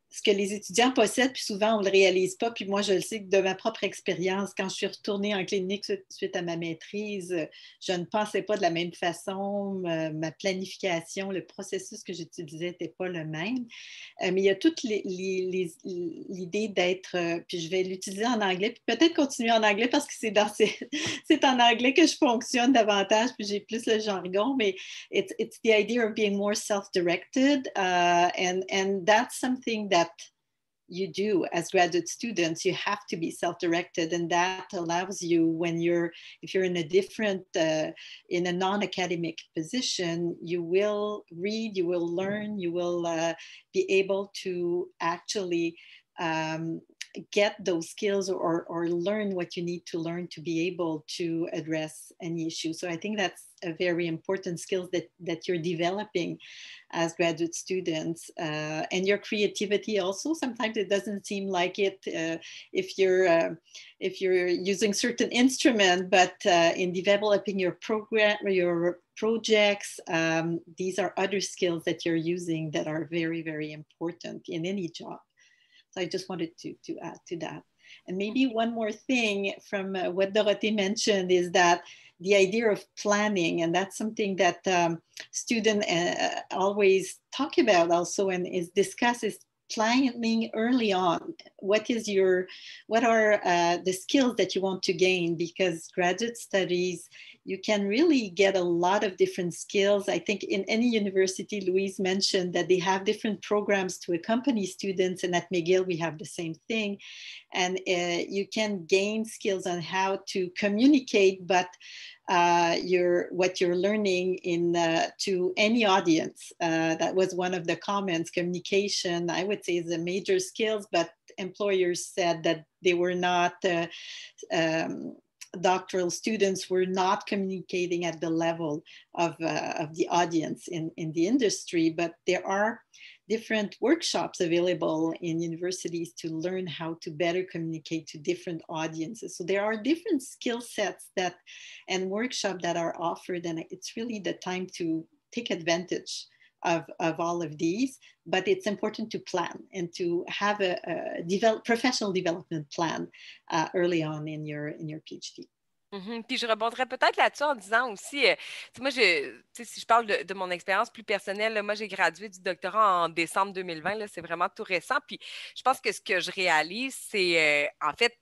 ce que les étudiants possèdent, puis souvent on ne le réalise pas. Puis moi, je le sais que de ma propre expérience, quand je suis retournée en clinique suite à ma maîtrise, je ne pensais pas de la même façon. Ma planification, le processus que j'utilisais n'était pas le même. Mais il y a toute l'idée d'être, puis je vais l'utiliser en anglais, puis peut-être continuer en anglais parce que c'est en anglais que je fonctionne davantage, puis j'ai plus le jargon, mais it's the idea of being more self-directed, and that's something that you do as graduate students. You have to be self-directed, and that allows you if you're in a different, in a non-academic position, you will read, you will learn, you will be able to actually get those skills or learn what you need to learn to be able to address any issue. So I think that's a very important skill that you're developing as graduate students, and your creativity also. Sometimes it doesn't seem like it if you're using certain instrument, but in developing your program or your projects, these are other skills that you're using that are very, very important in any job. So I just wanted to add to that. And maybe one more thing from what Dorothée mentioned is that the idea of planning, and that's something that students always talk about also and is discussed, is planning early on. What are the skills that you want to gain? Because graduate studies, you can really get a lot of different skills. I think in any university, Louise mentioned that they have different programs to accompany students, and at McGill we have the same thing. And you can gain skills on how to communicate, but what you're learning to any audience. That was one of the comments. Communication, I would say, is a major skills, but employers said that they were not doctoral students were not communicating at the level of the audience in the industry, but there are different workshops available in universities to learn how to better communicate to different audiences. So there are different skill sets and workshops that are offered, and it's really the time to take advantage of all of these, but it's important to plan and to have a professional development plan early on in your PhD. Puis je rebondirais peut-être là-dessus en disant aussi, moi, si je parle de mon expérience plus personnelle, là, moi, j'ai gradué du doctorat en décembre 2020, là, c'est vraiment tout récent. Puis je pense que ce que je réalise, c'est en fait,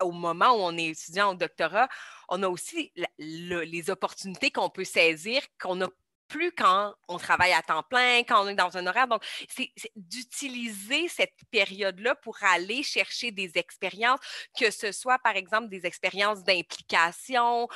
au moment où on est étudiant au doctorat, on a aussi les opportunités qu'on peut saisir, qu'on a plus quand on travaille à temps plein, quand on est dans un horaire. Donc, c'est d'utiliser cette période-là pour aller chercher des expériences, que ce soit, par exemple, des expériences d'implication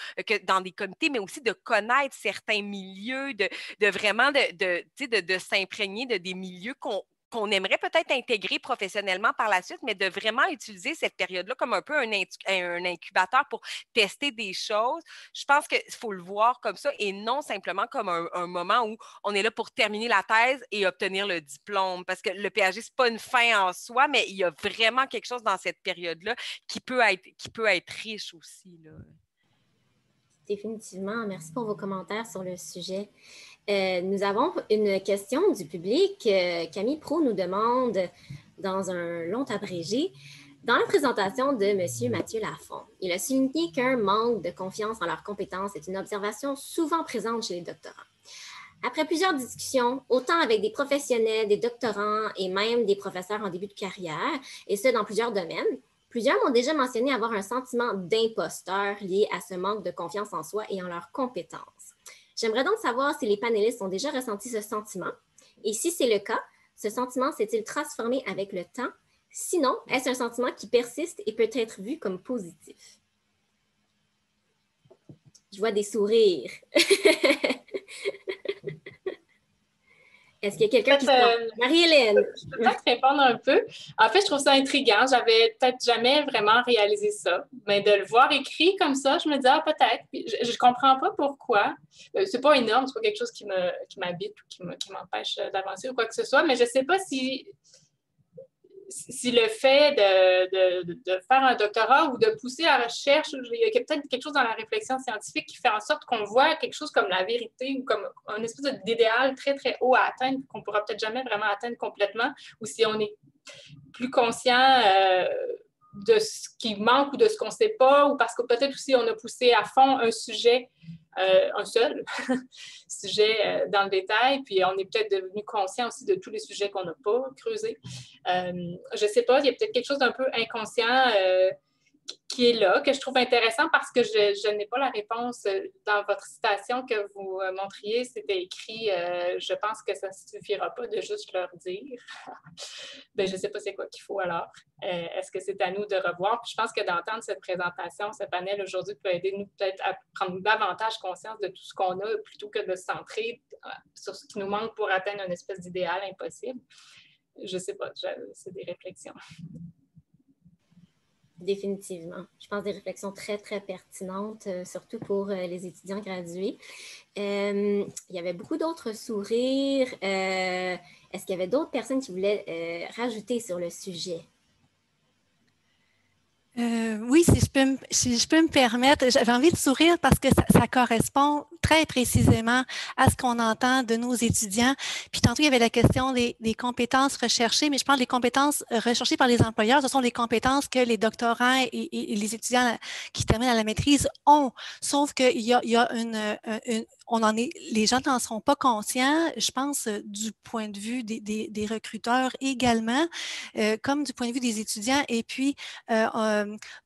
dans des comités, mais aussi de connaître certains milieux, de vraiment de s'imprégner de des milieux qu'on aimerait peut-être intégrer professionnellement par la suite, mais de vraiment utiliser cette période-là comme un peu un incubateur pour tester des choses. Je pense qu'il faut le voir comme ça et non simplement comme un moment où on est là pour terminer la thèse et obtenir le diplôme. Parce que le PhD, ce n'est pas une fin en soi, mais il y a vraiment quelque chose dans cette période-là qui peut être riche aussi, là. Définitivement. Merci pour vos commentaires sur le sujet. Nous avons une question du public. Camille Pro nous demande, dans un long abrégé, dans la présentation de M. Mathieu Lafont, il a souligné qu'un manque de confiance en leurs compétences est une observation souvent présente chez les doctorants. Après plusieurs discussions, autant avec des professionnels, des doctorants et même des professeurs en début de carrière, et ce, dans plusieurs domaines, plusieurs m'ont déjà mentionné avoir un sentiment d'imposteur lié à ce manque de confiance en soi et en leurs compétences. J'aimerais donc savoir si les panélistes ont déjà ressenti ce sentiment et si c'est le cas, ce sentiment s'est-il transformé avec le temps? Sinon, est-ce un sentiment qui persiste et peut être vu comme positif? Je vois des sourires. Est-ce qu'il y a quelqu'un qui Marie-Hélène? Je peux peut-être répondre un peu. En fait, je trouve ça intriguant. J'avais peut-être jamais vraiment réalisé ça. Mais de le voir écrit comme ça, je me dis, peut-être. Je ne comprends pas pourquoi. C'est pas énorme, c'est pas quelque chose qui m'habite ou qui m'empêche d'avancer ou quoi que ce soit. Mais je ne sais pas si le fait de faire un doctorat ou de pousser à la recherche, il y a peut-être quelque chose dans la réflexion scientifique qui fait en sorte qu'on voit quelque chose comme la vérité ou comme un espèce d'idéal très, très haut à atteindre qu'on ne pourra peut-être jamais vraiment atteindre complètement, ou si on est plus conscient de ce qui manque ou de ce qu'on ne sait pas, ou parce que peut-être aussi on a poussé à fond un sujet, un seul sujet dans le détail, puis on est peut-être devenu conscient aussi de tous les sujets qu'on n'a pas creusés. Je ne sais pas, il y a peut-être quelque chose d'un peu inconscient qui est là, que je trouve intéressant parce que je n'ai pas la réponse dans votre citation que vous montriez. C'était écrit « Je pense que ça ne suffira pas de juste leur dire. » Ben, je ne sais pas c'est quoi qu'il faut alors. Est-ce que c'est à nous de revoir? Puis je pense que d'entendre cette présentation, ce panel aujourd'hui peut aider nous peut-être à prendre davantage conscience de tout ce qu'on a plutôt que de se centrer sur ce qui nous manque pour atteindre une espèce d'idéal impossible. Je ne sais pas, c'est des réflexions. Définitivement. Je pense des réflexions très, très pertinentes, surtout pour les étudiants gradués. Il y avait beaucoup d'autres sourires. Est-ce qu'il y avait d'autres personnes qui voulaient rajouter sur le sujet? Oui, si je peux me permettre, j'avais envie de sourire parce que ça correspond très précisément à ce qu'on entend de nos étudiants. Puis tantôt, il y avait la question des compétences recherchées, mais je pense que les compétences recherchées par les employeurs, ce sont les compétences que les doctorants et les étudiants qui terminent à la maîtrise ont. Sauf qu'il y a les gens n'en seront pas conscients, je pense, du point de vue des recruteurs également, comme du point de vue des étudiants. Et puis,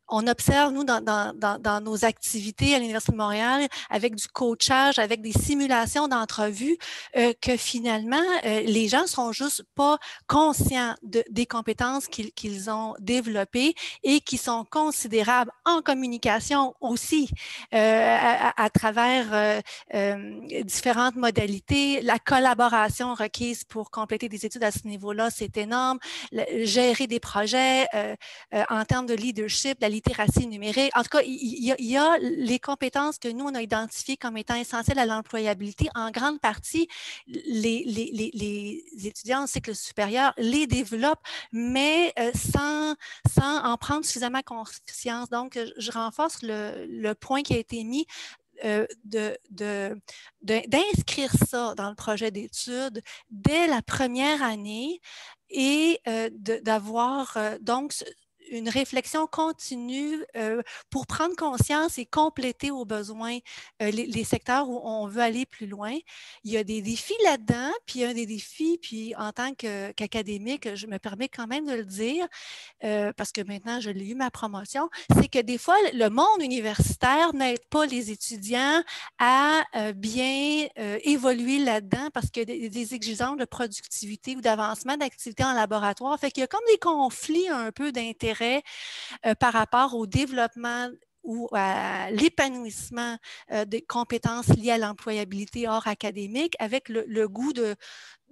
on observe, nous, dans nos activités à l'Université de Montréal, avec du coachage, avec des simulations d'entrevues, que finalement, les gens ne sont juste pas conscients des compétences qu'ils ont développées et qui sont considérables en communication aussi, à travers différentes modalités. La collaboration requise pour compléter des études à ce niveau-là, c'est énorme. Gérer des projets en termes de leadership, la littératie numérique. En tout cas, il y a les compétences que nous, on a identifiées comme étant essentielles à l'employabilité. En grande partie, les étudiants en cycle supérieur les développent, mais sans en prendre suffisamment conscience. Donc, je renforce le point qui a été mis d'inscrire ça dans le projet d'études dès la première année et d'avoir donc une réflexion continue pour prendre conscience et compléter aux besoins les secteurs où on veut aller plus loin. Il y a des défis là-dedans, puis un des défis, puis en tant qu'académique, je me permets quand même de le dire, parce que maintenant, je l'ai eu ma promotion, c'est que des fois, le monde universitaire n'aide pas les étudiants à bien évoluer là-dedans parce qu'il y a des exigences de productivité ou d'avancement d'activité en laboratoire. Fait qu'il y a comme des conflits un peu d'intérêt par rapport au développement ou à l'épanouissement des compétences liées à l'employabilité hors académique avec le goût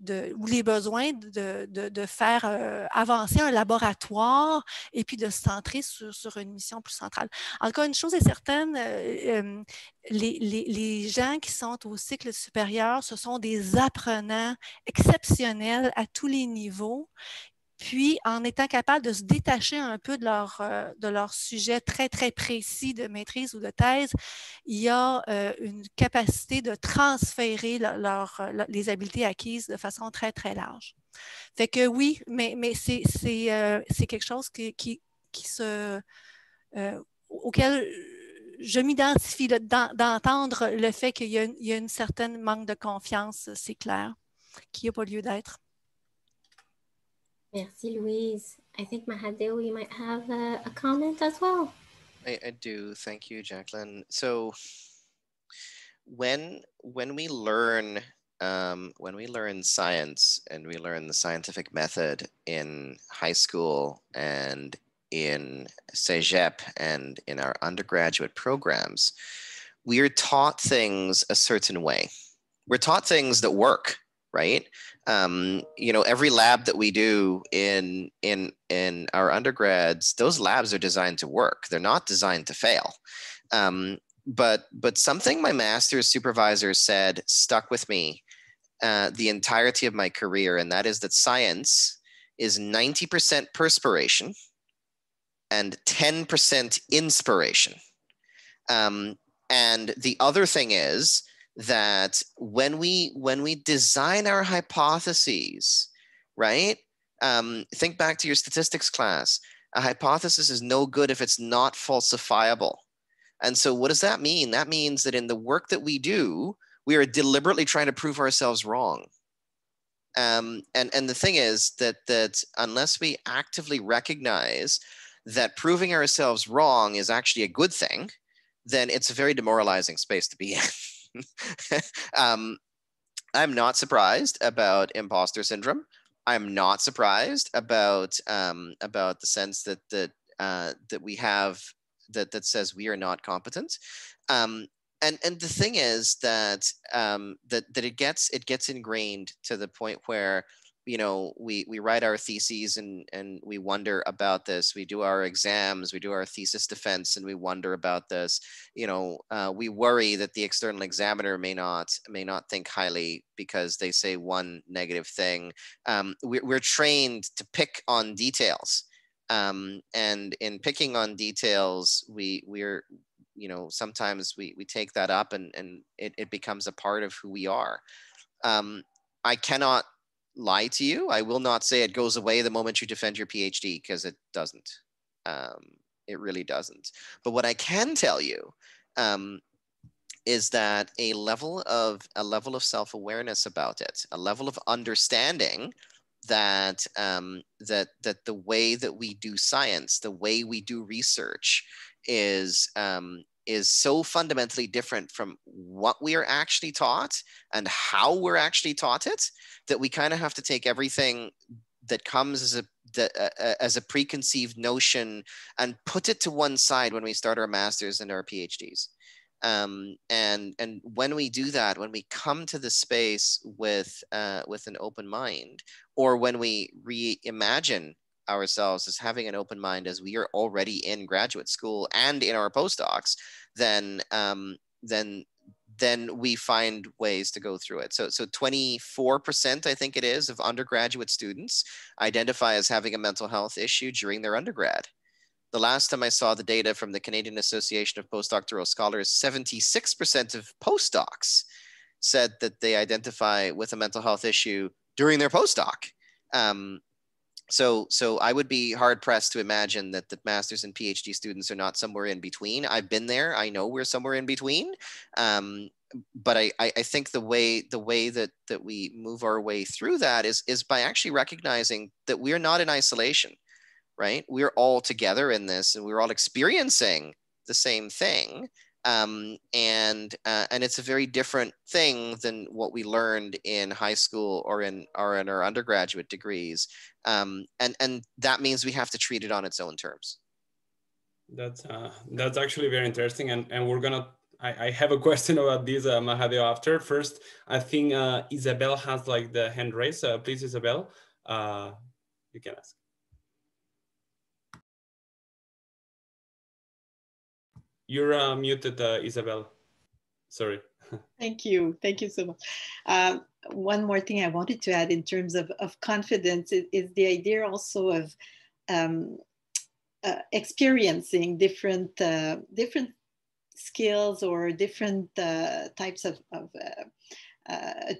ou les besoins de faire avancer un laboratoire et puis de se centrer sur une mission plus centrale. En tout cas, une chose est certaine, les gens qui sont au cycle supérieur, ce sont des apprenants exceptionnels à tous les niveaux. Puis, en étant capable de se détacher un peu de leur sujet très, très précis de maîtrise ou de thèse, il y a une capacité de transférer les habiletés acquises de façon très, très large. Fait que oui, mais c'est quelque chose auquel je m'identifie, d'entendre le fait qu'il y a une certaine manque de confiance, c'est clair, qui n'a pas lieu d'être. Merci, Louise. I think Mahadeo, you might have a comment as well. I do. Thank you, Jacqueline. So when we learn science and we learn the scientific method in high school and in CEGEP and in our undergraduate programs, we are taught things a certain way. We're taught things that work, right? Every lab that we do in our undergrads, those labs are designed to work. They're not designed to fail. But something my master's supervisor said stuck with me the entirety of my career, and that is that science is 90% perspiration and 10% inspiration. And the other thing is that when we design our hypotheses, right? Think back to your statistics class. A hypothesis is no good if it's not falsifiable. And so what does that mean? That means that in the work that we do, we are deliberately trying to prove ourselves wrong. And the thing is that unless we actively recognize that proving ourselves wrong is actually a good thing, then it's a very demoralizing space to be in. I'm not surprised about imposter syndrome. I'm not surprised about the sense that we have that says we are not competent. And the thing is that it gets ingrained to the point where, we write our theses and we wonder about this. We do our exams, we do our thesis defense, and we wonder about this. We worry that the external examiner may not think highly because they say one negative thing. We're trained to pick on details, and in picking on details, we're sometimes we take that up and it becomes a part of who we are. I cannot lie to you. I will not say it goes away the moment you defend your PhD, because it doesn't. It really doesn't. But what I can tell you is that a level of self-awareness about it, a level of understanding that that the way that we do science, the way we do research is so fundamentally different from what we are actually taught and how we're actually taught it, that we kind of have to take everything that comes as a preconceived notion and put it to one side when we start our masters and our PhDs. And when we do that, when we come to the space with an open mind, or when we reimagine ourselves as having an open mind as we are already in graduate school and in our postdocs, then we find ways to go through it. So 24%, I think it is, of undergraduate students identify as having a mental health issue during their undergrad. The last time I saw the data from the Canadian Association of Postdoctoral Scholars, 76% of postdocs said that they identify with a mental health issue during their postdoc. So I would be hard pressed to imagine that the master's and PhD students are not somewhere in between. I've been there. I know we're somewhere in between. But I think the way that we move our way through that is by actually recognizing that we're not in isolation, right? We're all together in this, and we're all experiencing the same thing. And it's a very different thing than what we learned in high school or in our undergraduate degrees. And that means we have to treat it on its own terms. That's actually very interesting. And we're gonna, I have a question about this, Mahadeo, after. First, I think Isabel has like the hand raised. Please, Isabel, you can ask. You're muted, Isabel. Sorry. Thank you. Thank you so much. One more thing I wanted to add in terms of confidence is the idea also of experiencing different skills or different types of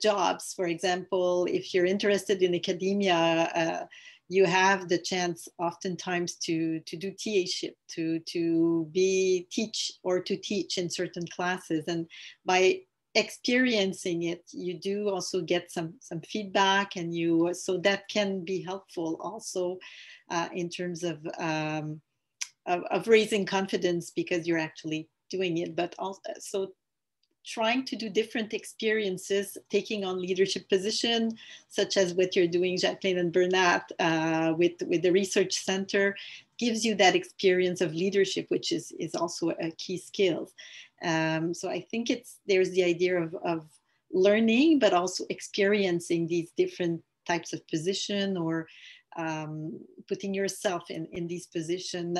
jobs. For example, if you're interested in academia, you have the chance oftentimes to do TA-ship, to teach in certain classes. And by experiencing it, you do also get some feedback, and so that can be helpful also in terms of raising confidence because you're actually doing it, but also trying to do different experiences, taking on leadership position, such as what you're doing, Jacqueline and Bernat, with the research center, gives you that experience of leadership, which is also a key skill. So I think there's the idea of learning, but also experiencing these different types of position, or putting yourself in these positions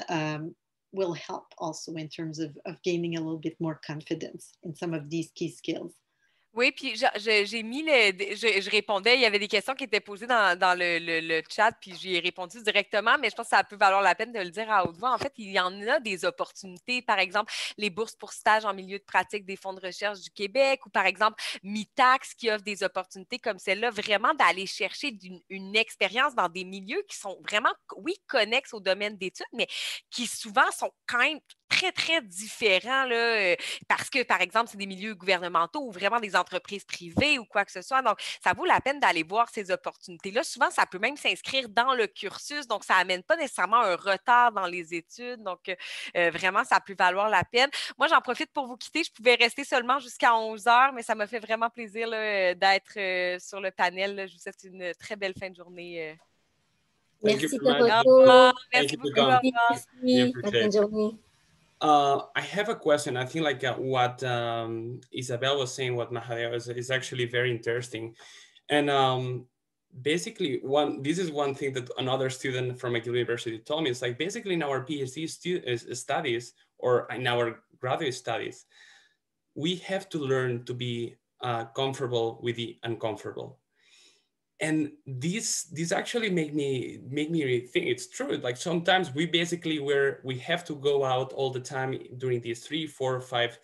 will help also in terms of gaining a little bit more confidence in some of these key skills. Oui, puis j'ai mis je répondais, il y avait des questions qui étaient posées dans le chat, puis j'y ai répondu directement, mais je pense que ça peut valoir la peine de le dire à haute voix. En fait, il y en a des opportunités, par exemple, les bourses pour stage en milieu de pratique des fonds de recherche du Québec, ou par exemple, MITAX qui offre des opportunités comme celle-là, vraiment d'aller chercher une expérience dans des milieux qui sont vraiment, oui, connexes au domaine d'études, mais qui souvent sont quand même très, très différents, là, parce que, par exemple, c'est des milieux gouvernementaux ou vraiment des entreprises privées ou quoi que ce soit. Donc, ça vaut la peine d'aller voir ces opportunités-là. Souvent, ça peut même s'inscrire dans le cursus, donc ça n'amène pas nécessairement un retard dans les études. Donc, vraiment, ça peut valoir la peine. Moi, j'en profite pour vous quitter. Je pouvais rester seulement jusqu'à 11h, mais ça m'a fait vraiment plaisir d'être sur le panel. Là. Je vous souhaite une très belle fin de journée. Merci de Merci beaucoup. Merci. Bonne journée. I have a question. I think like what Isabel was saying, what Mahadeo is actually very interesting. And basically this is one thing that another student from McGill University told me. It's like basically in our PhD studies or in our graduate studies, we have to learn to be comfortable with the uncomfortable. And this actually make me think it's true. Like sometimes we basically we have to go out all the time during these 3, 4, 5,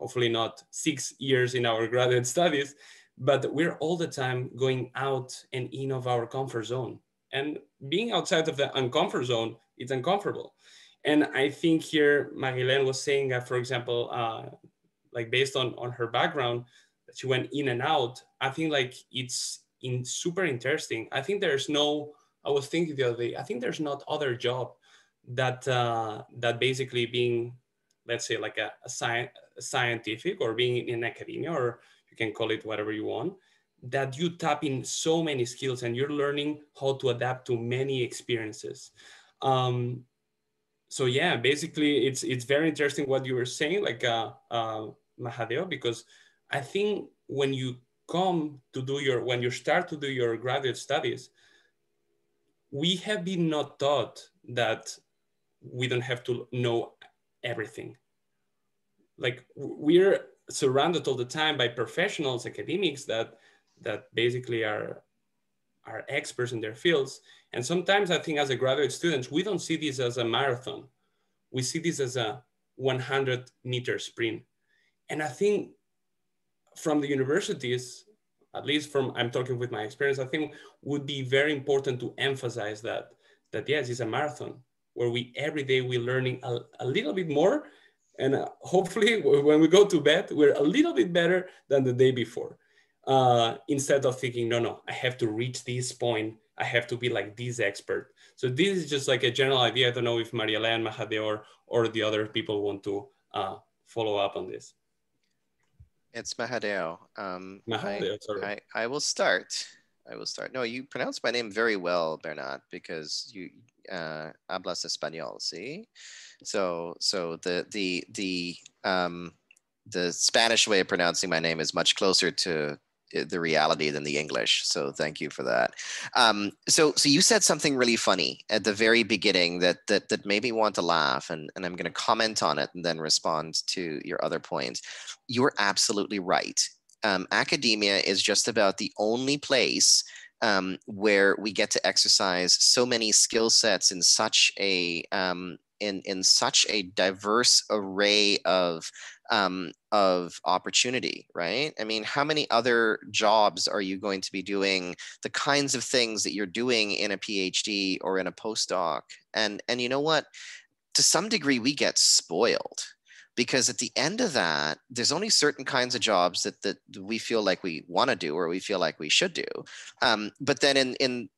hopefully not 6 years in our graduate studies, but we're all the time going out and in of our comfort zone. And being outside of the uncomfort zone, it's uncomfortable. And I think here Marie-Hélène was saying that, for example, like based on her background, that she went in and out. I think like it's super interesting. I think I was thinking the other day, I think there's not other job that that basically being, let's say like a scientific or being in academia, or you can call it whatever you want, that you tap in so many skills and you're learning how to adapt to many experiences. So yeah, basically it's very interesting what you were saying, like Mahadeo, because I think when you when you start to do your graduate studies, we have been not taught that we don't have to know everything. Like we're surrounded all the time by professionals, academics that basically are experts in their fields. And sometimes I think as a graduate students, we don't see this as a marathon. We see this as a 100-meter sprint. And I think from the universities, at least from, I'm talking with my experience, I think would be very important to emphasize that yes, it's a marathon where every day we're learning a little bit more. And hopefully when we go to bed, we're a little bit better than the day before. Instead of thinking, no, I have to reach this point. I have to be like this expert. So this is just like a general idea. I don't know if Mariela and Mahadeo or the other people want to follow up on this. It's Mahadeo. Mahadeo, sorry. I will start. No, you pronounced my name very well, Bernat, because you hablas español, see? So the Spanish way of pronouncing my name is much closer to the reality than the English. So thank you for that. So you said something really funny at the very beginning that made me want to laugh, and I'm going to comment on it and then respond to your other points. You're absolutely right. Academia is just about the only place where we get to exercise so many skill sets in such a in such a diverse array of opportunity, right? I mean, how many other jobs are you going to be doing the kinds of things that you're doing in a PhD or in a postdoc? And you know what? To some degree, we get spoiled, because at the end of that, there's only certain kinds of jobs that we feel like we want to do or we feel like we should do. But then in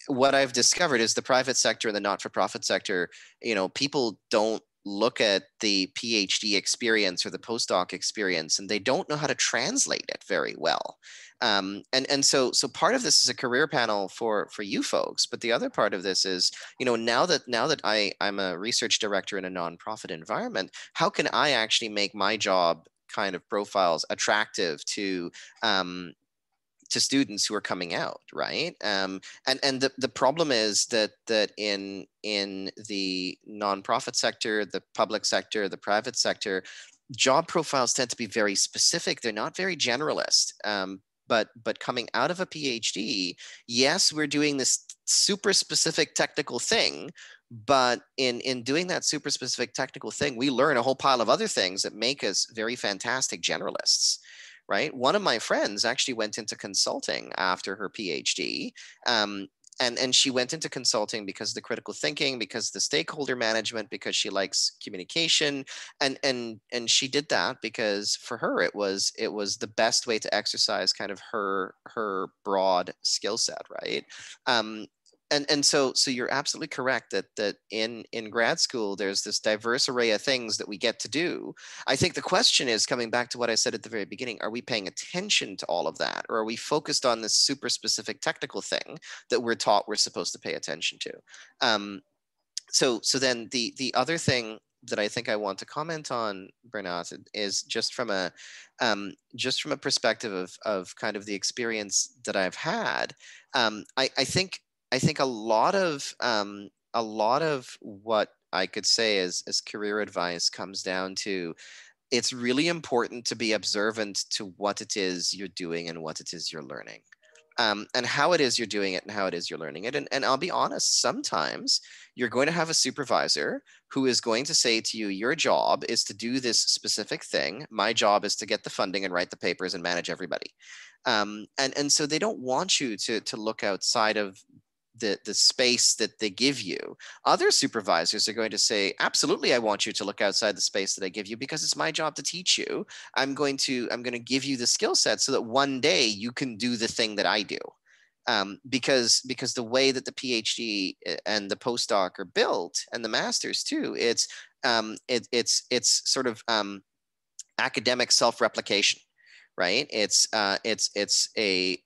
what I've discovered is the private sector and the not-for-profit sector, you know, people don't look at the PhD experience or the postdoc experience, and they don't know how to translate it very well. And so part of this is a career panel for you folks, but the other part of this is, you know, now that I'm a research director in a nonprofit environment, how can I actually make my job kind of profiles attractive to students who are coming out, right? And the problem is that in the nonprofit sector, the public sector, the private sector, job profiles tend to be very specific. They're not very generalist. But coming out of a PhD, yes, we're doing this super specific technical thing, but in doing that super specific technical thing, we learn a whole pile of other things that make us very fantastic generalists. Right? One of my friends actually went into consulting after her PhD. And she went into consulting because of the critical thinking, because of the stakeholder management, because she likes communication. And she did that because for her, it was the best way to exercise kind of her broad skill set, right? And so you're absolutely correct that in grad school, there's this diverse array of things that we get to do. I think the question is, coming back to what I said at the very beginning, are we paying attention to all of that? Or are we focused on this super specific technical thing that we're taught we're supposed to pay attention to? So then the other thing that I think I want to comment on, Bernat, is just from a perspective of kind of the experience that I've had. I think a lot of what I could say as career advice comes down to, it's really important to be observant to what it is you're doing and what it is you're learning, and how it is you're doing it and how it is you're learning it. And I'll be honest, sometimes you're going to have a supervisor who is going to say to you, your job is to do this specific thing. My job is to get the funding and write the papers and manage everybody. And so they don't want you to look outside of the space that they give you. Other supervisors are going to say, absolutely, I want you to look outside the space that I give you because it's my job to teach you. I'm going to give you the skill set so that one day you can do the thing that I do. Because the way that the PhD and the postdoc are built, and the masters too, it's sort of academic self-replication, right? It's a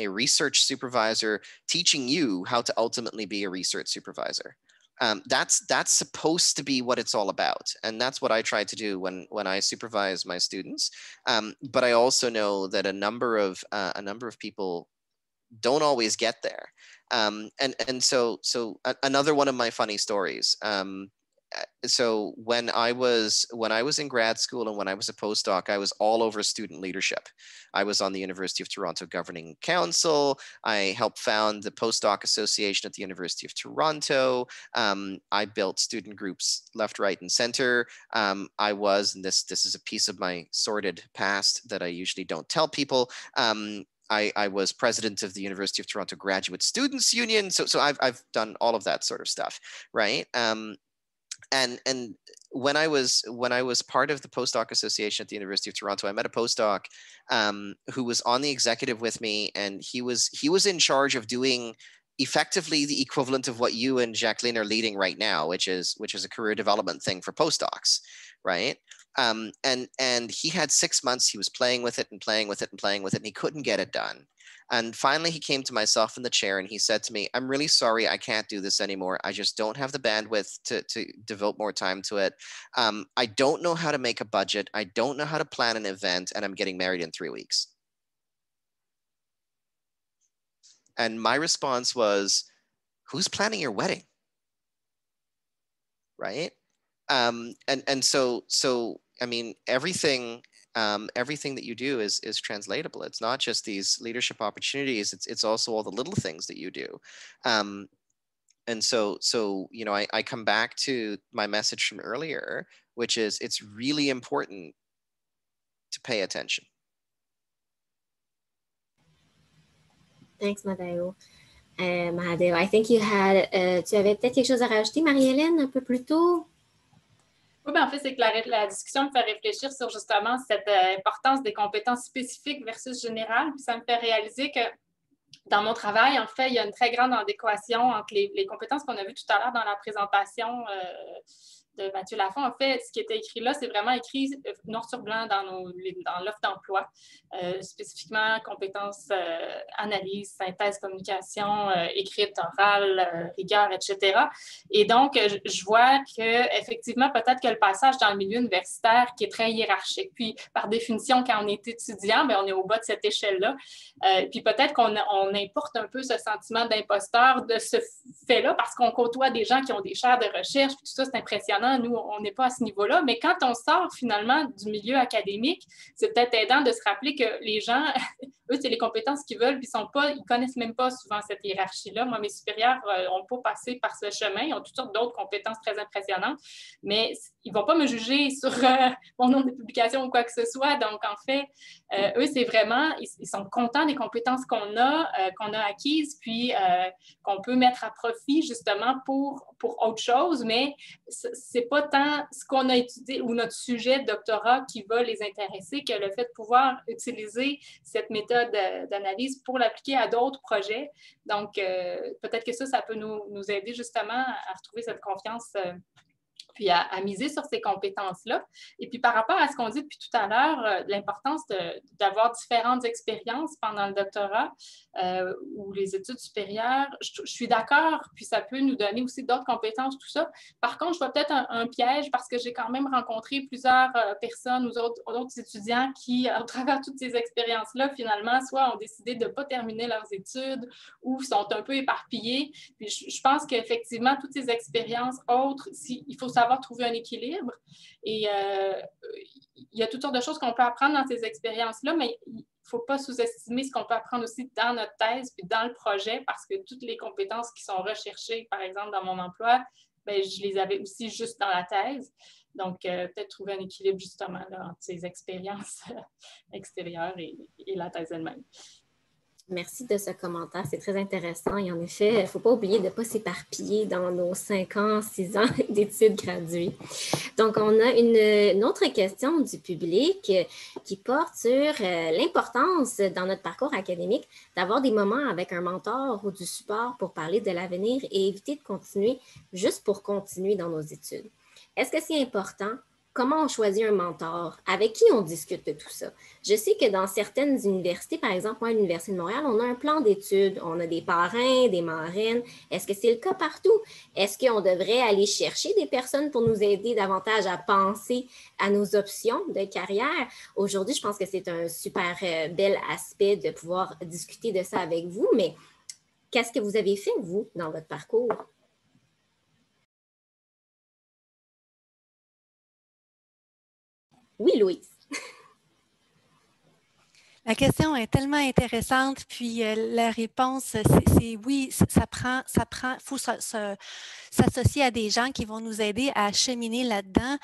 research supervisor teaching you how to ultimately be a research supervisor. That's supposed to be what it's all about, and that's what I try to do when I supervise my students. But I also know that a number of people don't always get there. And so another one of my funny stories. So when I was in grad school and when I was a postdoc, I was all over student leadership. I was on the University of Toronto Governing Council. I helped found the Postdoc Association at the University of Toronto. I built student groups left, right, and center. I was, and this is a piece of my sordid past that I usually don't tell people. I was president of the University of Toronto Graduate Students Union. So I've done all of that sort of stuff, right? And when I was part of the Postdoc Association at the University of Toronto, I met a postdoc who was on the executive with me, and he was in charge of doing effectively the equivalent of what you and Jacqueline are leading right now, which is a career development thing for postdocs, right? And he had 6 months. He was playing with it and playing with it and playing with it, and he couldn't get it done. And finally, he came to myself in the chair and he said to me, "I'm really sorry, I can't do this anymore. I just don't have the bandwidth to devote more time to it. I don't know how to make a budget. I don't know how to plan an event, and I'm getting married in 3 weeks." And my response was, "Who's planning your wedding?" Right? And so I mean, everything that you do is translatable. It's not just these leadership opportunities. It's also all the little things that you do. And so you know, I come back to my message from earlier, which is it's really important to pay attention. Thanks, Mahadeo. Mahadeo, I think you had, tu avais peut-être quelque chose à rajouter, Marie-Hélène, un peu plus tôt? Oui, ben en fait, c'est que la discussion me fait réfléchir sur justement cette importance des compétences spécifiques versus générales. Puis ça me fait réaliser que dans mon travail, en fait, il y a une très grande adéquation entre les compétences qu'on a vues tout à l'heure dans la présentation de Mathieu Lafont. En fait, ce qui était écrit là, c'est vraiment écrit noir sur blanc dans l'offre d'emploi, spécifiquement compétences analyse, synthèse, communication, écrite, orale, rigueur, etc. Et donc, je vois qu'effectivement, peut-être que le passage dans le milieu universitaire qui est très hiérarchique, puis par définition, quand on est étudiant, bien, on est au bas de cette échelle-là. Puis peut-être qu'on importe un peu ce sentiment d'imposteur de ce fait-là parce qu'on côtoie des gens qui ont des chaires de recherche, puis tout ça, c'est impressionnant. Nous, on n'est pas à ce niveau-là. Mais quand on sort finalement du milieu académique, c'est peut-être aidant de se rappeler que les gens, eux, c'est les compétences qu'ils veulent, puis ils connaissent même pas souvent cette hiérarchie-là. Moi, mes supérieurs n'ont pas passé par ce chemin. Ils ont toutes sortes d'autres compétences très impressionnantes, mais ils ne vont pas me juger sur mon nombre de publications ou quoi que ce soit. Donc, en fait, eux, c'est vraiment, ils sont contents des compétences qu'on a acquises, puis qu'on peut mettre à profit justement pour autre chose, mais c'est pas tant ce qu'on a étudié ou notre sujet de doctorat qui va les intéresser que le fait de pouvoir utiliser cette méthode d'analyse pour l'appliquer à d'autres projets. Donc, peut-être que ça peut nous aider justement à retrouver cette confiance puis à miser sur ces compétences-là. Et puis par rapport à ce qu'on dit depuis tout à l'heure, l'importance d'avoir différentes expériences pendant le doctorat ou les études supérieures, je suis d'accord, puis ça peut nous donner aussi d'autres compétences, tout ça. Par contre, je vois peut-être un piège parce que j'ai quand même rencontré plusieurs personnes ou d'autres étudiants qui, à travers toutes ces expériences-là, finalement, soit ont décidé de ne pas terminer leurs études ou sont un peu éparpillés. Puis je pense qu'effectivement, toutes ces expériences autres, il faut savoir trouver un équilibre. Et il y a toutes sortes de choses qu'on peut apprendre dans ces expériences-là, mais il ne faut pas sous-estimer ce qu'on peut apprendre aussi dans notre thèse puis dans le projet, parce que toutes les compétences qui sont recherchées, par exemple, dans mon emploi, bien, je les avais aussi juste dans la thèse. Donc, peut-être trouver un équilibre justement là, entre ces expériences extérieures et la thèse elle-même. Merci de ce commentaire, c'est très intéressant. Et en effet, il ne faut pas oublier de ne pas s'éparpiller dans nos 5 ans, 6 ans d'études graduées. Donc, on a une autre question du public qui porte sur l'importance dans notre parcours académique d'avoir des moments avec un mentor ou du support pour parler de l'avenir et éviter de continuer juste pour continuer dans nos études. Est-ce que c'est important? Comment on choisit un mentor? Avec qui on discute de tout ça? Je sais que dans certaines universités, par exemple, moi, à l'Université de Montréal, on a un plan d'études, on a des parrains, des marraines. Est-ce que c'est le cas partout? Est-ce qu'on devrait aller chercher des personnes pour nous aider davantage à penser à nos options de carrière? Aujourd'hui, je pense que c'est un super bel aspect de pouvoir discuter de ça avec vous, mais qu'est-ce que vous avez fait, vous, dans votre parcours? Oui, Louise. La question est tellement intéressante, puis la réponse, c'est oui, faut s'associer à des gens qui vont nous aider à cheminer là-dedans.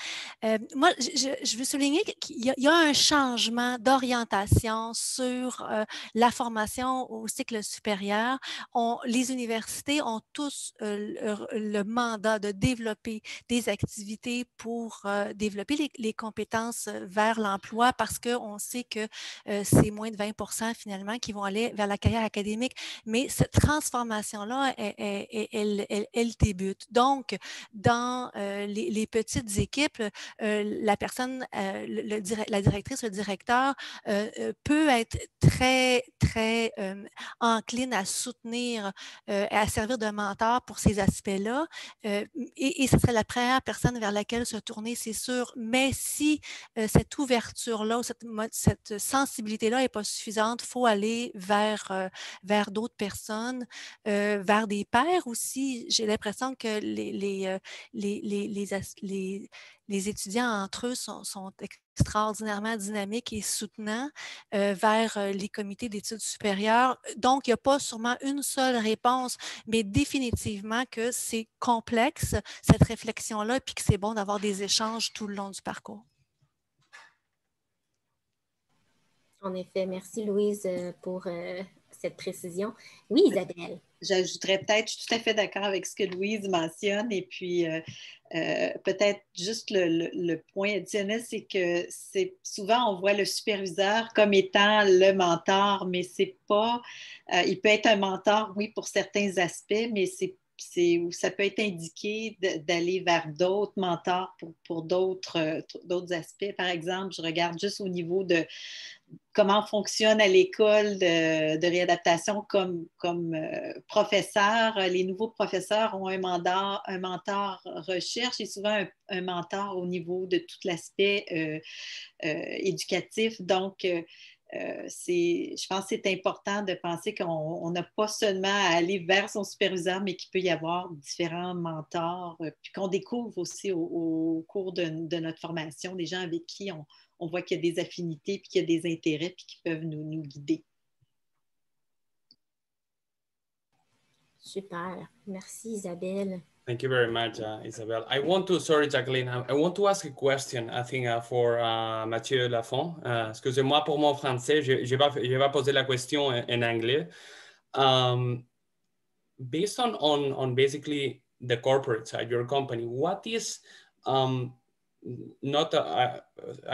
Moi, je veux souligner qu'il y a un changement d'orientation sur la formation au cycle supérieur. Les universités ont tous le mandat de développer des activités pour développer les compétences vers l'emploi parce qu'on sait que c'est moins de 20% finalement qui vont aller vers la carrière académique. Mais cette transformation-là, elle débute. Donc, dans les petites équipes, la personne, la directrice, le directeur peut être très, très encline à soutenir, à servir de mentor pour ces aspects-là. Et ce serait la première personne vers laquelle se tourner, c'est sûr. Mais si cette ouverture-là, cette sensibilité-là n'est pas suffisante, il faut aller vers d'autres personnes, vers des pairs aussi. J'ai l'impression que les étudiants entre eux sont extraordinairement dynamiques et soutenants vers les comités d'études supérieures. Donc, il n'y a pas sûrement une seule réponse, mais définitivement que c'est complexe, cette réflexion-là, puis que c'est bon d'avoir des échanges tout le long du parcours. En effet, merci Louise pour cette précision. Oui, Isabelle. J'ajouterais peut-être, je suis tout à fait d'accord avec ce que Louise mentionne, et puis peut-être juste le point additionnel, c'est que souvent on voit le superviseur comme étant le mentor, mais c'est pas, il peut être un mentor, oui, pour certains aspects, mais ça peut être indiqué d'aller vers d'autres mentors pour d'autres aspects. Par exemple, je regarde juste au niveau de comment fonctionne à l'école de réadaptation comme professeur. Les nouveaux professeurs ont un mentor recherche et souvent un mentor au niveau de tout l'aspect éducatif. Donc, je pense que c'est important de penser qu'on n'a pas seulement à aller vers son superviseur, mais qu'il peut y avoir différents mentors, puis qu'on découvre aussi au cours de notre formation des gens avec qui on voit qu'il y a des affinités, puis qu'il y a des intérêts, puis qui peuvent nous guider. Super. Merci, Isabelle. Thank you very much, Isabelle. Sorry, Jacqueline, I want to ask a question, I think, for Mathieu Lafont. Excusez-moi pour mon français, je vais poser la question en anglais. Based on basically the corporate side, your company, what is, I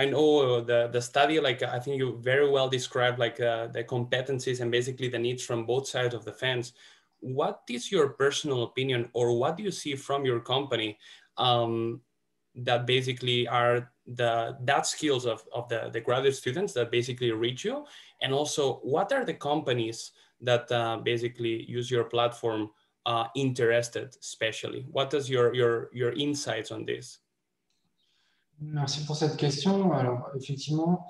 know the study, like I think you very well described like the competencies and basically the needs from both sides of the fence. What is your personal opinion, or what do you see from your company that basically are that skills of the graduate students that basically reach you? And also, what are the companies that basically use your platform interested, especially? What is your insights on this? Merci pour cette question. Alors, effectivement,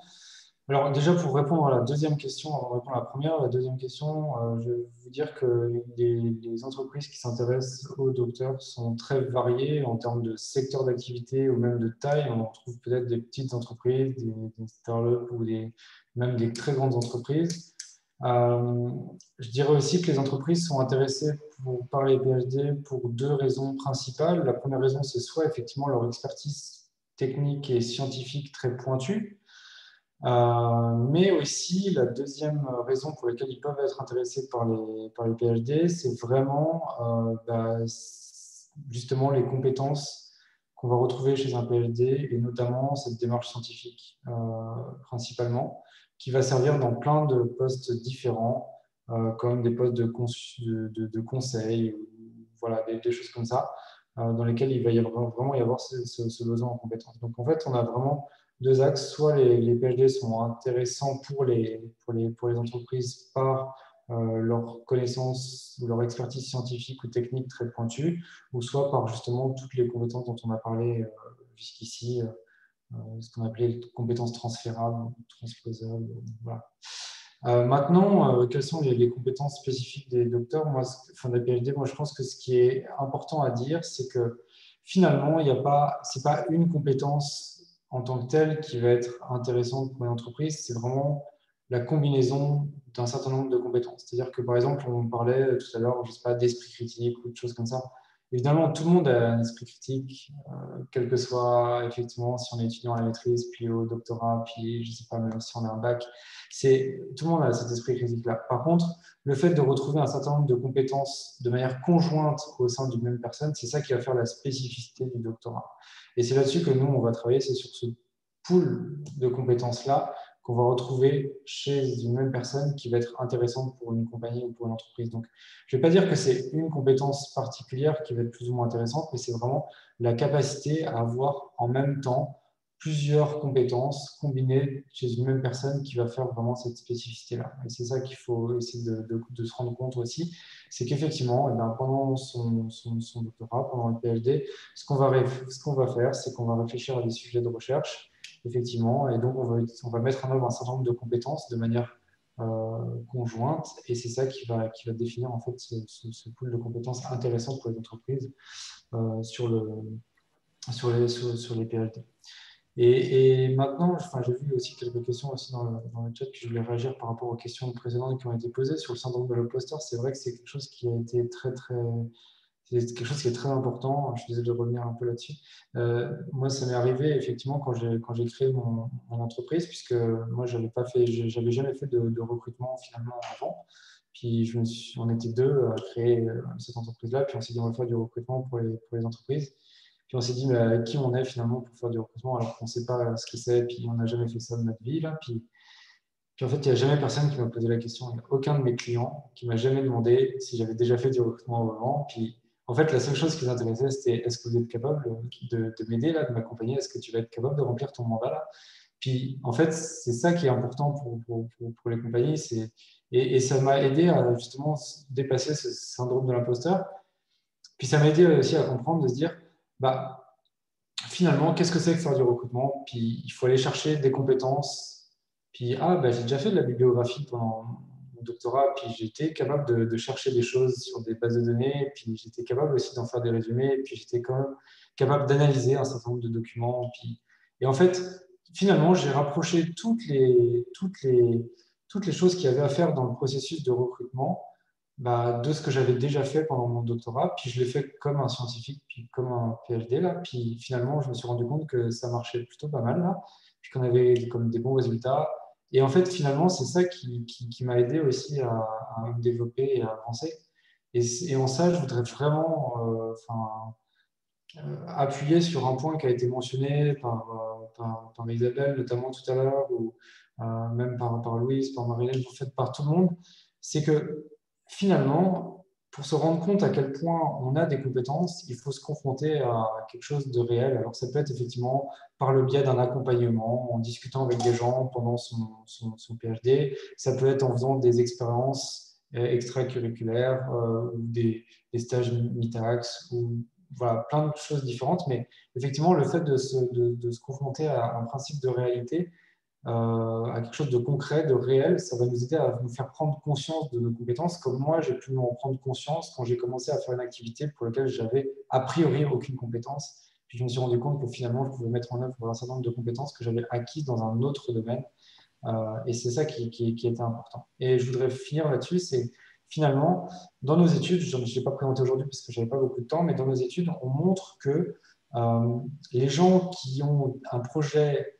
alors déjà pour répondre à la deuxième question, avant de répondre à la première, la deuxième question, je vais vous dire que les entreprises qui s'intéressent aux docteurs sont très variées en termes de secteur d'activité ou même de taille. On trouve peut-être des petites entreprises, des startups ou même des très grandes entreprises. Je dirais aussi que les entreprises sont intéressées par les PhD pour deux raisons principales. La première raison, c'est soit effectivement leur expertise technique et scientifique très pointue, Mais aussi, la deuxième raison pour laquelle ils peuvent être intéressés par les PhD, c'est vraiment justement les compétences qu'on va retrouver chez un PhD, et notamment cette démarche scientifique principalement, qui va servir dans plein de postes différents, comme des postes de conseil, voilà, des choses comme ça, dans lesquelles il va vraiment y avoir ce besoin en compétences. Donc en fait, on a vraiment deux axes. Soit les PhD sont intéressants pour les entreprises par leur connaissance ou leur expertise scientifique ou technique très pointue, ou soit par justement toutes les compétences dont on a parlé jusqu'ici, ce qu'on appelait les compétences transférables, transposables. Voilà. Maintenant, quelles sont les compétences spécifiques des docteurs, des PhD? Moi, je pense que ce qui est important à dire, c'est que finalement, c'est pas une compétence en tant que telle qui va être intéressante pour une entreprise, c'est vraiment la combinaison d'un certain nombre de compétences. C'est-à-dire que, par exemple, on parlait tout à l'heure, je ne sais pas, d'esprit critique ou de choses comme ça. Évidemment, tout le monde a un esprit critique, quel que soit, effectivement, si on est étudiant à la maîtrise, puis au doctorat, puis, je ne sais pas, même si on a un bac, tout le monde a cet esprit critique-là. Par contre, le fait de retrouver un certain nombre de compétences de manière conjointe au sein d'une même personne, c'est ça qui va faire la spécificité du doctorat. Et c'est là-dessus que nous, on va travailler, c'est sur ce pool de compétences-là qu'on va retrouver chez une même personne qui va être intéressante pour une compagnie ou pour une entreprise. Donc, je ne vais pas dire que c'est une compétence particulière qui va être plus ou moins intéressante, mais c'est vraiment la capacité à avoir en même temps plusieurs compétences combinées chez une même personne qui va faire vraiment cette spécificité-là. Et c'est ça qu'il faut essayer de se rendre compte aussi, c'est qu'effectivement, pendant son doctorat, pendant le PhD, ce qu'on va faire, c'est qu'on va réfléchir à des sujets de recherche, effectivement, et donc on va mettre en œuvre un certain nombre de compétences de manière conjointe, et c'est ça qui va définir en fait ce pool de compétences intéressantes pour les entreprises sur les PhD. Et maintenant, j'ai vu aussi quelques questions aussi dans le chat, puis je voulais réagir par rapport aux questions précédentes qui ont été posées sur le syndrome de l'imposteur. C'est vrai que c'est quelque chose qui a été c'est quelque chose qui est très important. Je suis désolé de revenir un peu là-dessus. Moi, ça m'est arrivé effectivement quand j'ai créé mon entreprise, puisque moi, j'avais jamais fait de recrutement finalement avant. Puis on était deux à créer cette entreprise-là, puis on s'est dit on va faire du recrutement pour les entreprises. Puis on s'est dit, mais avec qui on est finalement pour faire du recrutement alors qu'on ne sait pas ce que c'est, puis on n'a jamais fait ça de notre vie. Là. Puis en fait, il n'y a jamais personne qui m'a posé la question. Il n'y a aucun de mes clients qui m'a jamais demandé si j'avais déjà fait du recrutement avant. Puis en fait, la seule chose qui les intéressait, c'était est-ce que vous êtes capable de m'aider, de m'accompagner? Est-ce que tu vas être capable de remplir ton mandat là? Puis en fait, c'est ça qui est important pour les compagnies. Et ça m'a aidé à justement dépasser ce syndrome de l'imposteur. Puis ça m'a aidé aussi à comprendre, de se dire, finalement, qu'est-ce que c'est que faire du recrutement? Puis il faut aller chercher des compétences. Puis j'ai déjà fait de la bibliographie pendant mon doctorat, puis j'étais capable de chercher des choses sur des bases de données, puis j'étais capable aussi d'en faire des résumés, puis j'étais quand même capable d'analyser un certain nombre de documents. Et en fait, finalement, j'ai rapproché toutes les choses qu'il y avait à faire dans le processus de recrutement de ce que j'avais déjà fait pendant mon doctorat, puis je l'ai fait comme un scientifique, puis comme un PhD, là, puis finalement, je me suis rendu compte que ça marchait plutôt pas mal, là, puis qu'on avait comme des bons résultats. Et en fait, finalement, c'est ça qui m'a aidé aussi à me développer et à avancer. Et en ça, je voudrais vraiment appuyer sur un point qui a été mentionné par Isabelle, notamment tout à l'heure, ou même par Louise, par Marilyn, en fait, par tout le monde, c'est que finalement, pour se rendre compte à quel point on a des compétences, il faut se confronter à quelque chose de réel. Alors, ça peut être effectivement par le biais d'un accompagnement, en discutant avec des gens pendant son PhD. Ça peut être en faisant des expériences extracurriculaires ou des stages MITAX ou voilà, plein de choses différentes. Mais effectivement, le fait de se confronter à un principe de réalité, à quelque chose de concret, de réel, ça va nous aider à nous faire prendre conscience de nos compétences, comme moi j'ai pu en prendre conscience quand j'ai commencé à faire une activité pour laquelle j'avais a priori aucune compétence. Puis je me suis rendu compte que finalement je pouvais mettre en œuvre un certain nombre de compétences que j'avais acquises dans un autre domaine. Et c'est ça qui était important. Et je voudrais finir là-dessus, c'est finalement, dans nos études, je ne l'ai pas présenté aujourd'hui parce que je n'avais pas beaucoup de temps, mais dans nos études, on montre que les gens qui ont un projet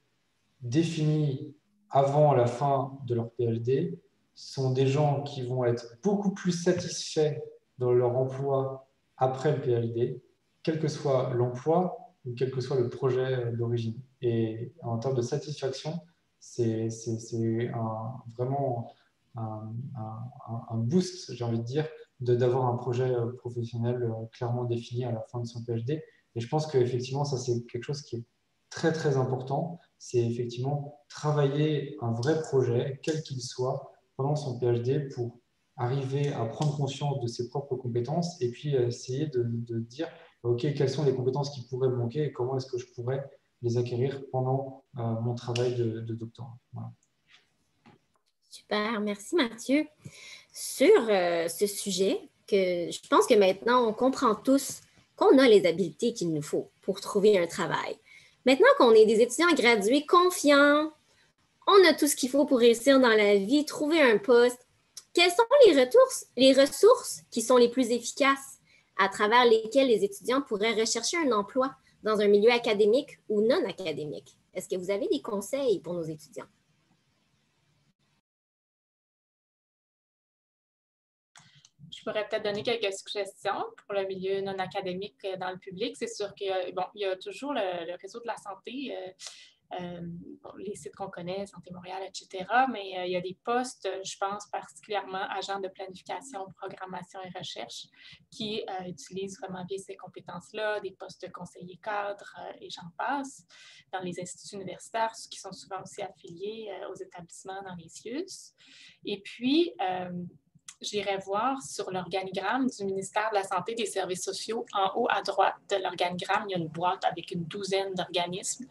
défini avant la fin de leur PhD sont des gens qui vont être beaucoup plus satisfaits dans leur emploi après le PhD, quel que soit l'emploi ou quel que soit le projet d'origine. Et en termes de satisfaction, c'est vraiment un boost, j'ai envie de dire, d'avoir un projet professionnel clairement défini à la fin de son PhD. Et je pense qu'effectivement, ça, c'est quelque chose qui est très, très important. C'est effectivement travailler un vrai projet, quel qu'il soit, pendant son PhD pour arriver à prendre conscience de ses propres compétences et puis essayer de dire, OK, quelles sont les compétences qui pourraient me manquer et comment est-ce que je pourrais les acquérir pendant mon travail de doctorat. Voilà. Super, merci Mathieu. Sur ce sujet, que je pense que maintenant, on comprend tous qu'on a les habiletés qu'il nous faut pour trouver un travail. Maintenant qu'on est des étudiants gradués confiants, on a tout ce qu'il faut pour réussir dans la vie, trouver un poste. Quelles sont les ressources qui sont les plus efficaces à travers lesquelles les étudiants pourraient rechercher un emploi dans un milieu académique ou non académique? Est-ce que vous avez des conseils pour nos étudiants? Je pourrais peut-être donner quelques suggestions pour le milieu non académique dans le public. C'est sûr qu'il y a toujours le réseau de la santé, les sites qu'on connaît, Santé Montréal, etc. Mais il y a des postes, je pense particulièrement agents de planification, programmation et recherche, qui utilisent vraiment bien ces compétences-là, des postes de conseiller cadre et j'en passe, dans les instituts universitaires, qui sont souvent aussi affiliés aux établissements dans les CIUS. Et puis, j'irai voir sur l'organigramme du ministère de la Santé et des Services sociaux, en haut à droite de l'organigramme, il y a une boîte avec une douzaine d'organismes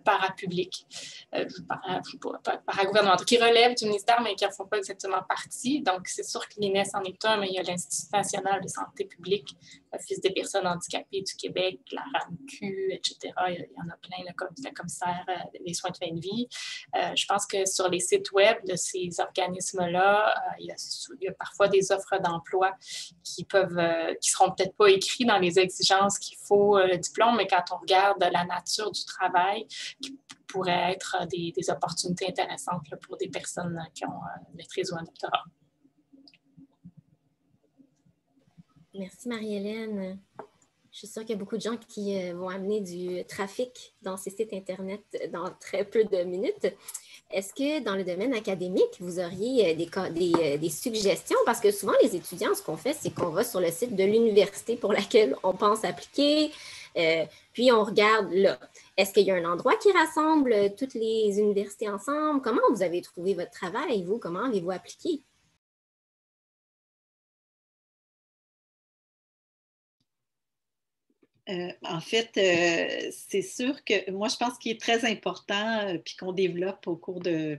parapublics, paragouvernementaux, qui relèvent du ministère, mais qui ne font pas exactement partie. Donc, c'est sûr que l'INES en est un, mais il y a l'Institut national de santé publique, l'Office des personnes handicapées du Québec, la RAMQ, etc. Il y en a plein, le commissaire des soins de fin de vie. Je pense que sur les sites web de ces organismes-là, il y a parfois des offres d'emploi qui seront peut-être pas écrites dans les exigences qu'il faut le diplôme, mais quand on regarde la nature du travail, qui pourrait être des opportunités intéressantes là, pour des personnes qui ont une maîtrise ou un doctorat. Merci Marie-Hélène. Je suis sûre qu'il y a beaucoup de gens qui vont amener du trafic dans ces sites Internet dans très peu de minutes. Est-ce que dans le domaine académique, vous auriez des suggestions? Parce que souvent, les étudiants, ce qu'on fait, c'est qu'on va sur le site de l'université pour laquelle on pense appliquer, puis on regarde là. Est-ce qu'il y a un endroit qui rassemble toutes les universités ensemble? Comment vous avez trouvé votre travail, vous? Comment avez-vous appliqué? En fait, c'est sûr que moi, je pense qu'il est très important, puis qu'on développe au cours de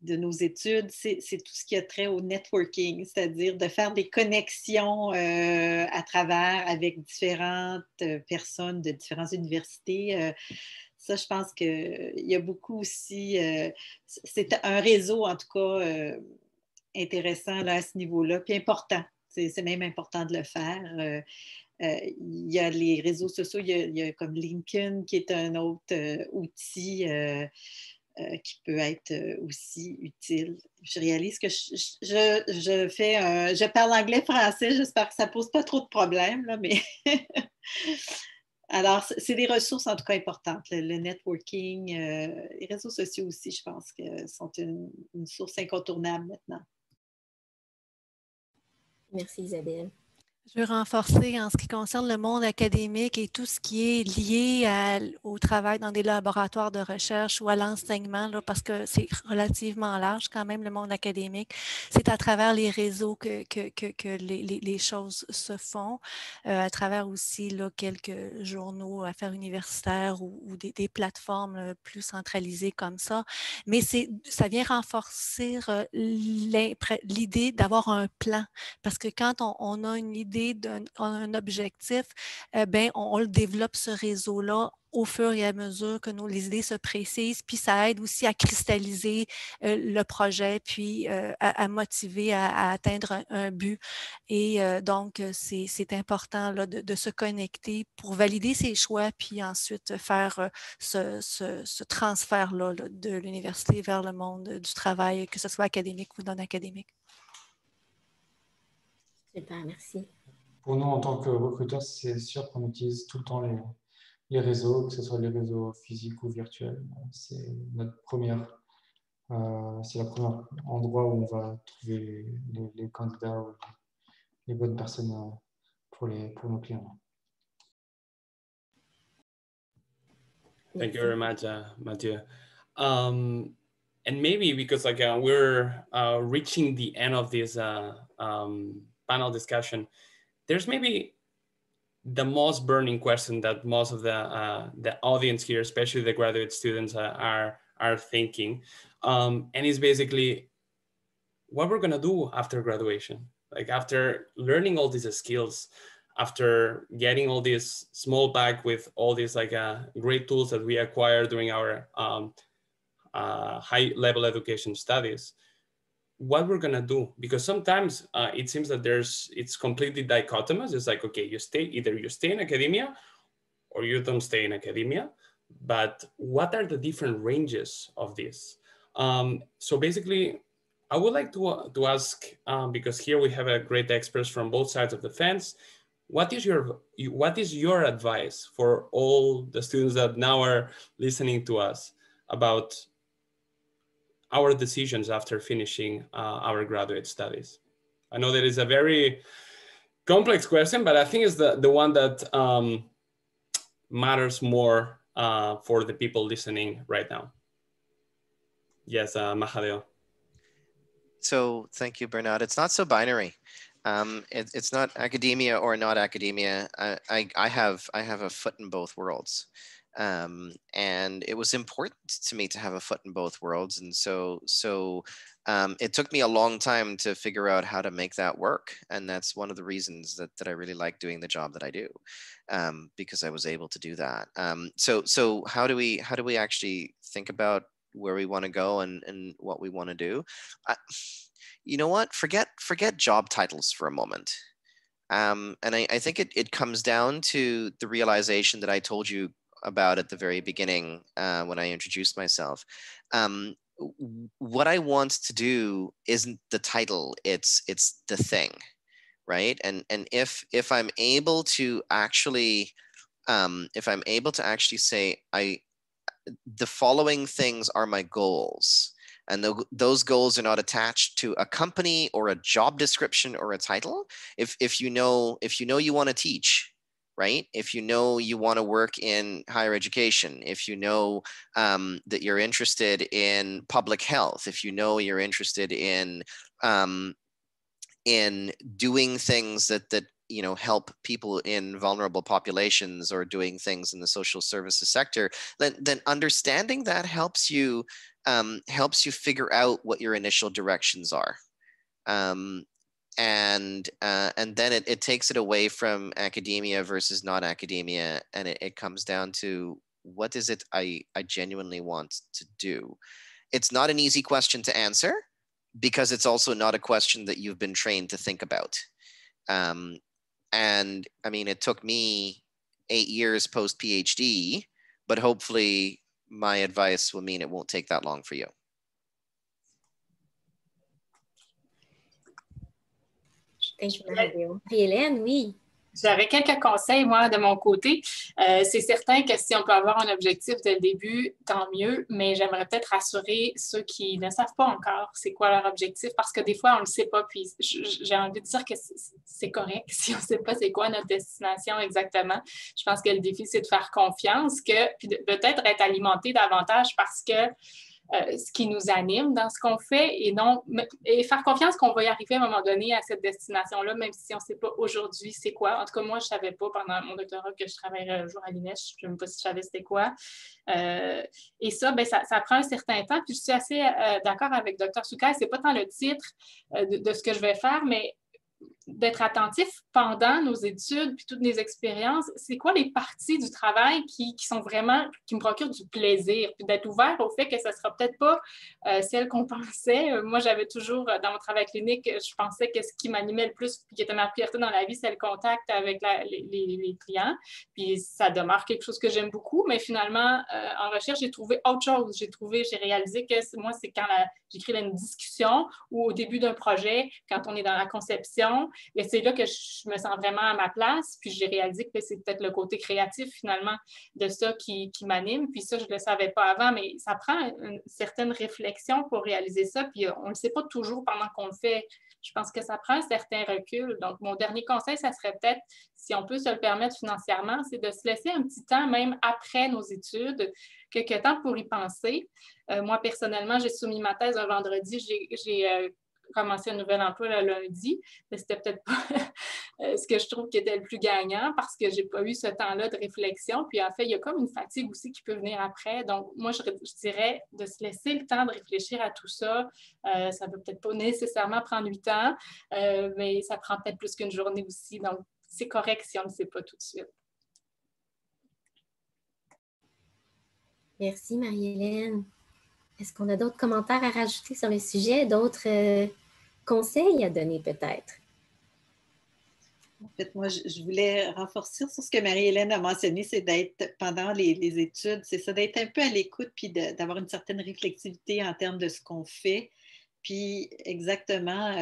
nos études, c'est tout ce qui a trait au networking, c'est-à-dire de faire des connexions à travers avec différentes personnes de différentes universités. Ça, je pense qu'il y a beaucoup aussi, c'est un réseau en tout cas intéressant là, à ce niveau-là, puis important. C'est même important de le faire. Il y a les réseaux sociaux, il y a comme LinkedIn qui est un autre outil qui peut être aussi utile. Je réalise que je parle anglais-français, j'espère que ça ne pose pas trop de problèmes, là, mais alors, c'est des ressources en tout cas importantes. Le networking, les réseaux sociaux aussi, je pense que sont une source incontournable maintenant. Merci Isabelle. Je veux renforcer en ce qui concerne le monde académique et tout ce qui est lié au travail dans des laboratoires de recherche ou à l'enseignement, parce que c'est relativement large quand même, le monde académique. C'est à travers les réseaux que les choses se font, à travers aussi là, quelques journaux, affaires universitaires ou des plateformes plus centralisées comme ça. Mais ça vient renforcer l'idée d'avoir un plan, parce que quand on a une idée idée d'un objectif, ben, on le développe ce réseau-là au fur et à mesure que les idées se précisent, puis ça aide aussi à cristalliser le projet, puis à motiver à atteindre un but. Et donc, c'est important là, de se connecter pour valider ses choix, puis ensuite faire ce transfert-là là, de l'université vers le monde du travail, que ce soit académique ou non académique. Super, merci. Pour nous, en tant que recruteurs, c'est sûr qu'on utilise tout le temps les réseaux, que ce soit les réseaux physiques ou virtuels. C'est notre c'est le premier endroit où on va trouver les candidats ou les bonnes personnes pour nos clients. Thank you very much, Mathieu. And maybe because like we're reaching the end of this panel discussion, there's maybe the most burning question that most of the audience here, especially the graduate students, are thinking, and it's basically what we're gonna do after graduation. Like after learning all these skills, after getting all this small bag with all these like great tools that we acquired during our high level education studies, what we're gonna do, because sometimes it seems that it's completely dichotomous. It's like, okay, either you stay in academia or you don't stay in academia, but what are the different ranges of this? So basically, I would like to ask, because here we have a great experts from both sides of the fence, what is your advice for all the students that now are listening to us about our decisions after finishing our graduate studies? I know that is a very complex question, but I think it's the one that matters more for the people listening right now. Yes, Mahadeo. So thank you, Bernard. It's not so binary. It's not academia or not academia. I have a foot in both worlds. And it was important to me to have a foot in both worlds. And so it took me a long time to figure out how to make that work. And that's one of the reasons that I really like doing the job that I do, because I was able to do that. So how do we actually think about where we want to go and what we want to do? You know what? Forget job titles for a moment. And I think it comes down to the realization that I told you about at the very beginning when I introduced myself. What I want to do isn't the title, it's the thing, right? And if I'm able to actually say the following things are my goals, and those goals are not attached to a company or a job description or a title. If you know you want to teach, right? If you know you want to work in higher education, if you know that you're interested in public health, if you know you're interested in doing things that help people in vulnerable populations or doing things in the social services sector, then understanding that helps you figure out what your initial directions are. And then it takes it away from academia versus not academia, and it comes down to what is it I genuinely want to do. It's not an easy question to answer, because it's also not a question that you've been trained to think about. And I mean, it took me 8 years post PhD, but hopefully my advice will mean it won't take that long for you. Thank you, Mahadeo. Hélène, oui. J'aurais quelques conseils, moi, de mon côté. C'est certain que si on peut avoir un objectif dès le début, tant mieux, mais j'aimerais peut-être rassurer ceux qui ne savent pas encore c'est quoi leur objectif, parce que des fois, on ne le sait pas, puis j'ai envie de dire que c'est correct si on ne sait pas c'est quoi notre destination exactement. Je pense que le défi, c'est de faire confiance, puis peut-être être alimenté davantage parce que ce qui nous anime dans ce qu'on fait et faire confiance qu'on va y arriver à un moment donné à cette destination-là, même si on ne sait pas aujourd'hui c'est quoi. En tout cas, moi, je ne savais pas pendant mon doctorat que je travaillerais un jour à l'INES. Je ne sais même pas si je savais c'était quoi. Et ça, ça prend un certain temps. Puis je suis assez d'accord avec Dr. Sukai. Ce n'est pas tant le titre de ce que je vais faire, mais d'être attentif pendant nos études puis toutes les expériences, c'est quoi les parties du travail qui sont vraiment, qui me procurent du plaisir, puis d'être ouvert au fait que ça ne sera peut-être pas celle qu'on pensait. Moi, j'avais toujours, dans mon travail clinique, je pensais que ce qui m'animait le plus puis qui était ma priorité dans la vie, c'est le contact avec les clients. Puis ça demeure quelque chose que j'aime beaucoup, mais finalement, en recherche, j'ai trouvé autre chose. J'ai réalisé que moi, c'est quand j'écris une discussion ou au début d'un projet, quand on est dans la conception, et c'est là que je me sens vraiment à ma place. Puis j'ai réalisé que c'est peut-être le côté créatif, finalement, de ça qui m'anime. Puis ça, je ne le savais pas avant, mais ça prend une certaine réflexion pour réaliser ça. Puis on ne le sait pas toujours pendant qu'on le fait. Je pense que ça prend un certain recul. Donc, mon dernier conseil, ça serait peut-être, si on peut se le permettre financièrement, c'est de se laisser un petit temps, même après nos études, quelques temps pour y penser. Moi, personnellement, j'ai soumis ma thèse un vendredi. J'ai commencé un nouvel emploi le lundi, mais c'était peut-être pas ce que je trouve qui était le plus gagnant parce que j'ai pas eu ce temps-là de réflexion. Puis en fait, il y a comme une fatigue aussi qui peut venir après. Donc, moi, je dirais de se laisser le temps de réfléchir à tout ça. Ça ne peut peut-être pas nécessairement prendre 8 ans, mais ça prend peut-être plus qu'une journée aussi. Donc, c'est correct si on ne le sait pas tout de suite. Merci, Marie-Hélène. Est-ce qu'on a d'autres commentaires à rajouter sur le sujet, d'autres conseils à donner peut-être? En fait, moi, je voulais renforcer sur ce que Marie-Hélène a mentionné, c'est d'être, pendant les études, c'est ça, d'être un peu à l'écoute puis d'avoir une certaine réflexivité en termes de ce qu'on fait. Puis exactement,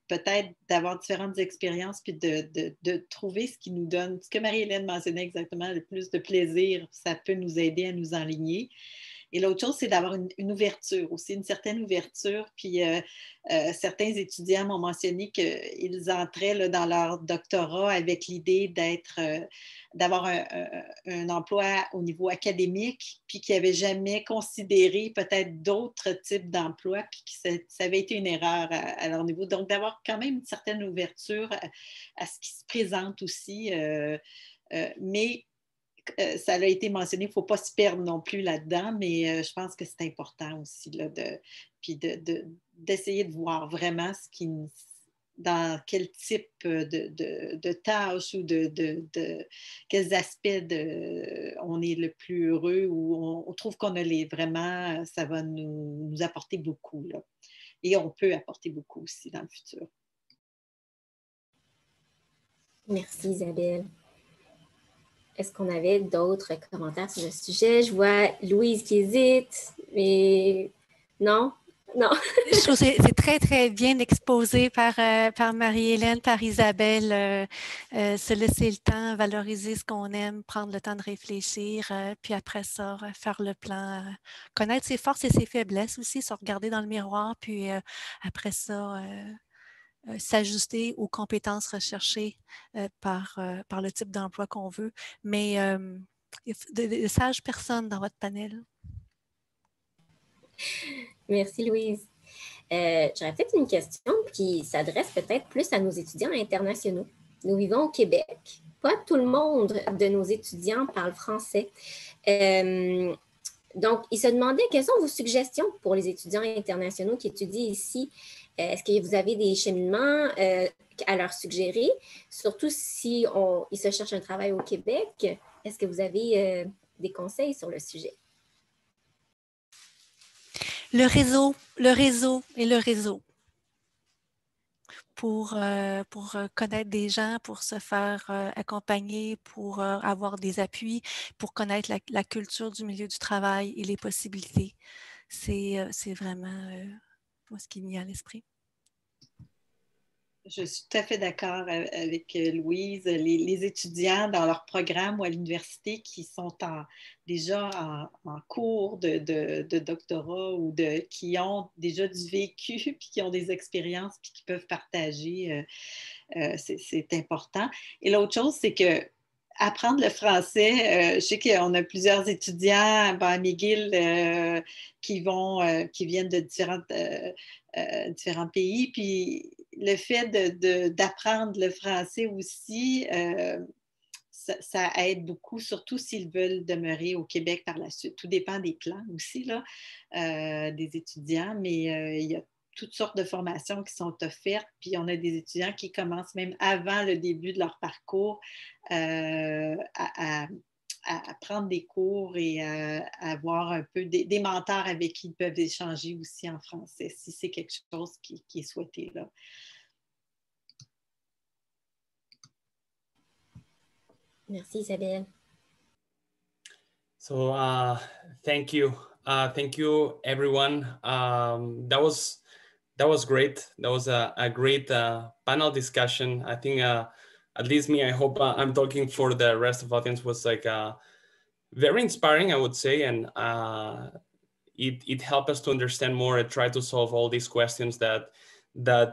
peut-être d'avoir différentes expériences puis de trouver ce qui nous donne, ce que Marie-Hélène mentionnait exactement, le plus de plaisir, ça peut nous aider à nous enligner. Et l'autre chose, c'est d'avoir une ouverture aussi, une certaine ouverture. Puis certains étudiants m'ont mentionné qu'ils entraient là, dans leur doctorat avec l'idée d'avoir un emploi au niveau académique, puis qu'ils n'avaient jamais considéré peut-être d'autres types d'emplois, puis que ça avait été une erreur à leur niveau. Donc, d'avoir quand même une certaine ouverture à ce qui se présente aussi. Mais ça a été mentionné, il ne faut pas se perdre non plus là-dedans, mais je pense que c'est important aussi là, d'essayer de voir vraiment dans quel type de tâches ou quels aspects on est le plus heureux ou on trouve qu'on a vraiment, ça va nous apporter beaucoup. Là. Et on peut apporter beaucoup aussi dans le futur. Merci Isabelle. Est-ce qu'on avait d'autres commentaires sur le sujet? Je vois Louise qui hésite, mais non? Non. Je trouve que c'est très, très bien exposé par Marie-Hélène, par Isabelle. Se laisser le temps, valoriser ce qu'on aime, prendre le temps de réfléchir, puis après ça, faire le plan, connaître ses forces et ses faiblesses aussi, se regarder dans le miroir, puis après ça, s'ajuster aux compétences recherchées par le type d'emploi qu'on veut. Mais il y a de sages personnes dans votre panel. Merci Louise. J'aurais peut-être une question qui s'adresse peut-être plus à nos étudiants internationaux. Nous vivons au Québec. Pas tout le monde de nos étudiants parle français. Donc, ils se demandaient quelles sont vos suggestions pour les étudiants internationaux qui étudient ici. Est-ce que vous avez des cheminements à leur suggérer, surtout si ils se cherchent un travail au Québec? Est-ce que vous avez des conseils sur le sujet? Le réseau et le réseau. Pour connaître des gens, pour se faire accompagner, pour avoir des appuis, pour connaître la culture du milieu du travail et les possibilités. C'est vraiment ce qui me vient à l'esprit. Je suis tout à fait d'accord avec Louise. Les étudiants dans leur programme ou à l'université qui sont déjà en cours de doctorat ou qui ont déjà du vécu puis qui ont des expériences puis qui peuvent partager, c'est important. Et l'autre chose, c'est que apprendre le français, je sais qu'on a plusieurs étudiants à McGill qui viennent de différents pays, puis le fait d'apprendre le français aussi, ça aide beaucoup, surtout s'ils veulent demeurer au Québec par la suite. Tout dépend des plans aussi, là, des étudiants, mais il y a toutes sortes de formations qui sont offertes, puis on a des étudiants qui commencent même avant le début de leur parcours à prendre des cours et à avoir un peu des mentors avec qui ils peuvent échanger aussi en français, si c'est quelque chose qui est souhaité là. Merci Isabelle. So thank you everyone. That was great. That was a great panel discussion. I think at least me, I hope I'm talking for the rest of the audience, was like very inspiring, I would say, and it helped us to understand more and try to solve all these questions that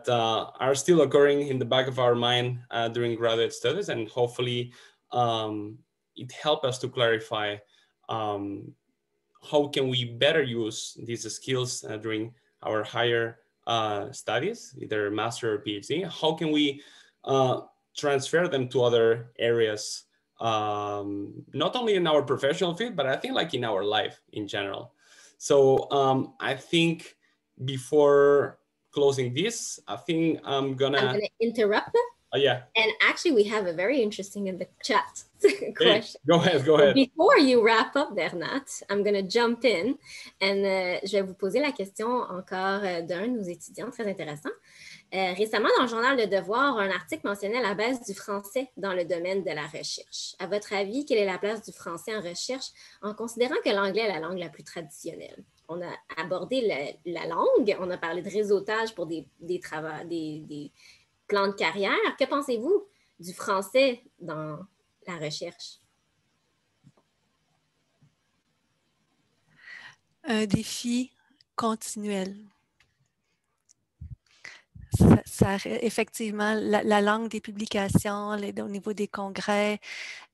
are still occurring in the back of our mind during graduate studies, and hopefully it helped us to clarify how can we better use these skills during our higher studies, either master or PhD. How can we transfer them to other areas, not only in our professional field, but I think like in our life in general. So I think before closing this, I think I'm gonna interrupt. Yeah. And actually, we have a very interesting in the chat question. Hey, go ahead. Before you wrap up, Bernat, I'm going to jump in and je vais vous poser la question encore d'un de nos étudiants très intéressant. Récemment, dans le journal Le Devoir, un article mentionnait la baisse du français dans le domaine de la recherche. À votre avis, quelle est la place du français en recherche en considérant que l'anglais est la langue la plus traditionnelle? On a abordé la langue, on a parlé de réseautage pour des plans de carrière. Que pensez-vous du français dans la recherche? Un défi continuel. Effectivement, la langue des publications, au niveau des congrès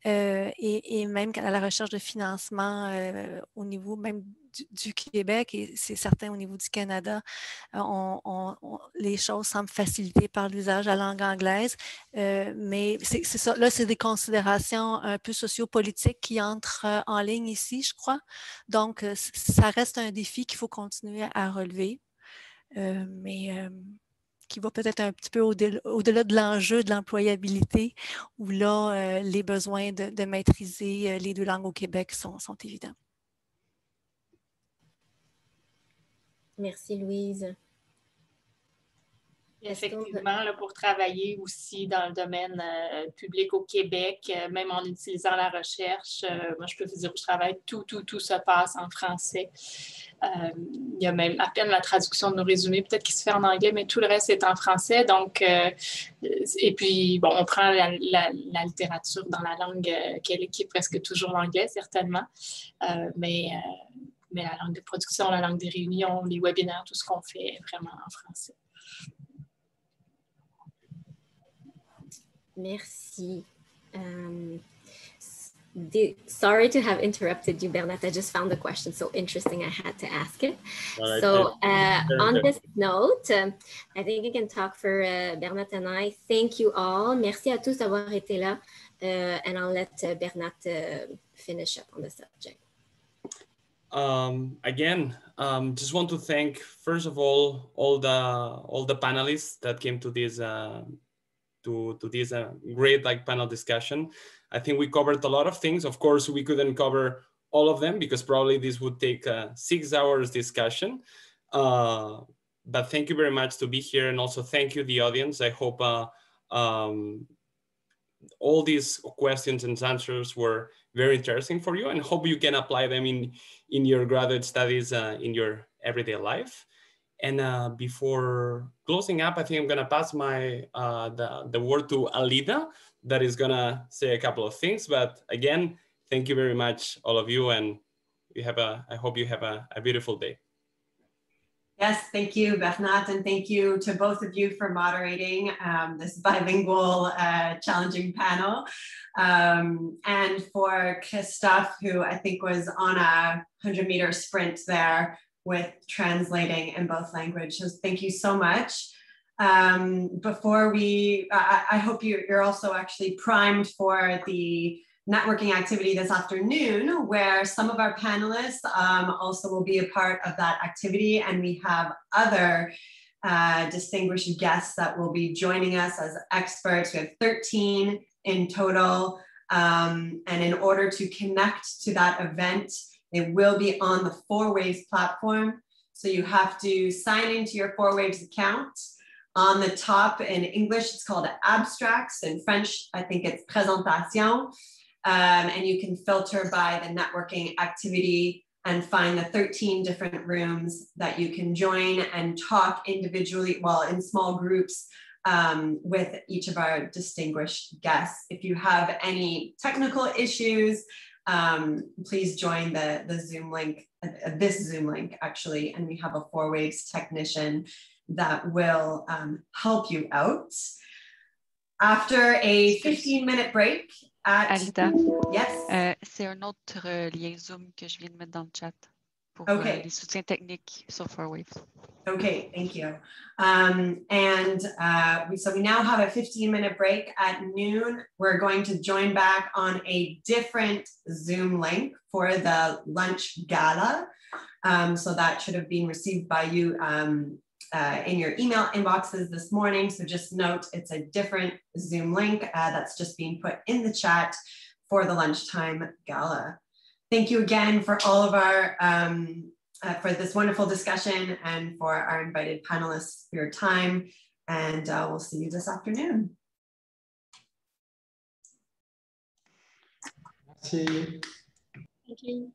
et même à la recherche de financement au niveau même du Québec et c'est certain au niveau du Canada, les choses semblent facilitées par l'usage de la langue anglaise, mais c'est ça, là c'est des considérations un peu sociopolitiques qui entrent en ligne ici, je crois. Donc, ça reste un défi qu'il faut continuer à relever, mais qui va peut-être un petit peu au-delà de l'enjeu de l'employabilité, où là, les besoins de maîtriser les deux langues au Québec sont évidents. Merci, Louise. Effectivement, là, pour travailler aussi dans le domaine public au Québec, même en utilisant la recherche, moi, je peux vous dire que je travaille, tout se passe en français. Il y a même à peine la traduction de nos résumés, peut-être qui se fait en anglais, mais tout le reste est en français. Donc, et puis, bon, on prend la littérature dans la langue qui est presque toujours l'anglais, certainement, mais la langue de production, la langue des réunions, les webinaires, tout ce qu'on fait est vraiment en français. Merci. Sorry to have interrupted you, Bernat. I just found the question so interesting, I had to ask it. Right. So on this note, I think I can talk for Bernat and I. Thank you all. Merci à tous d'avoir été là. And I'll let Bernat finish up on the subject. Again, just want to thank, first of all the panelists that came to this to this great panel discussion. I think we covered a lot of things. Of course, we couldn't cover all of them because probably this would take 6 hours discussion. But thank you very much to be here, and also thank you, the audience. I hope all these questions and answers were very interesting for you, and hope you can apply them in your graduate studies in your everyday life. And before closing up, I think I'm gonna pass the word to Alida, that is gonna say a couple of things. But again, thank you very much, all of you, and I hope you have a beautiful day. Yes, thank you, Bernat, and thank you to both of you for moderating this bilingual challenging panel. And for Christophe, who I think was on a 100-meter sprint there with translating in both languages. Thank you so much. Before I hope you're also actually primed for the networking activity this afternoon, where some of our panelists also will be a part of that activity. And we have other distinguished guests that will be joining us as experts. We have 13 in total. And in order to connect to that event, it will be on the 4Waves platform. So you have to sign into your 4Waves account. On the top in English, it's called abstracts. In French, I think it's présentation. And you can filter by the networking activity and find the 13 different rooms that you can join and talk individually, well, in small groups with each of our distinguished guests. If you have any technical issues, please join the Zoom link, this Zoom link actually, and we have a 4Waves technician that will help you out. After a 15-minute break, Alida, yes. C'est un autre lien Zoom que je viens de mettre dans le chat pour okay. Les soutiens techniques sur 4Waves. Okay, thank you. So we now have a 15-minute break. At noon, we're going to join back on a different Zoom link for the lunch gala. So that should have been received by you in your email inboxes this morning. So just note it's a different Zoom link that's just being put in the chat for the lunchtime gala. Thank you again for all of our, for this wonderful discussion and for our invited panelists for your time. And we'll see you this afternoon. Merci. Thank you.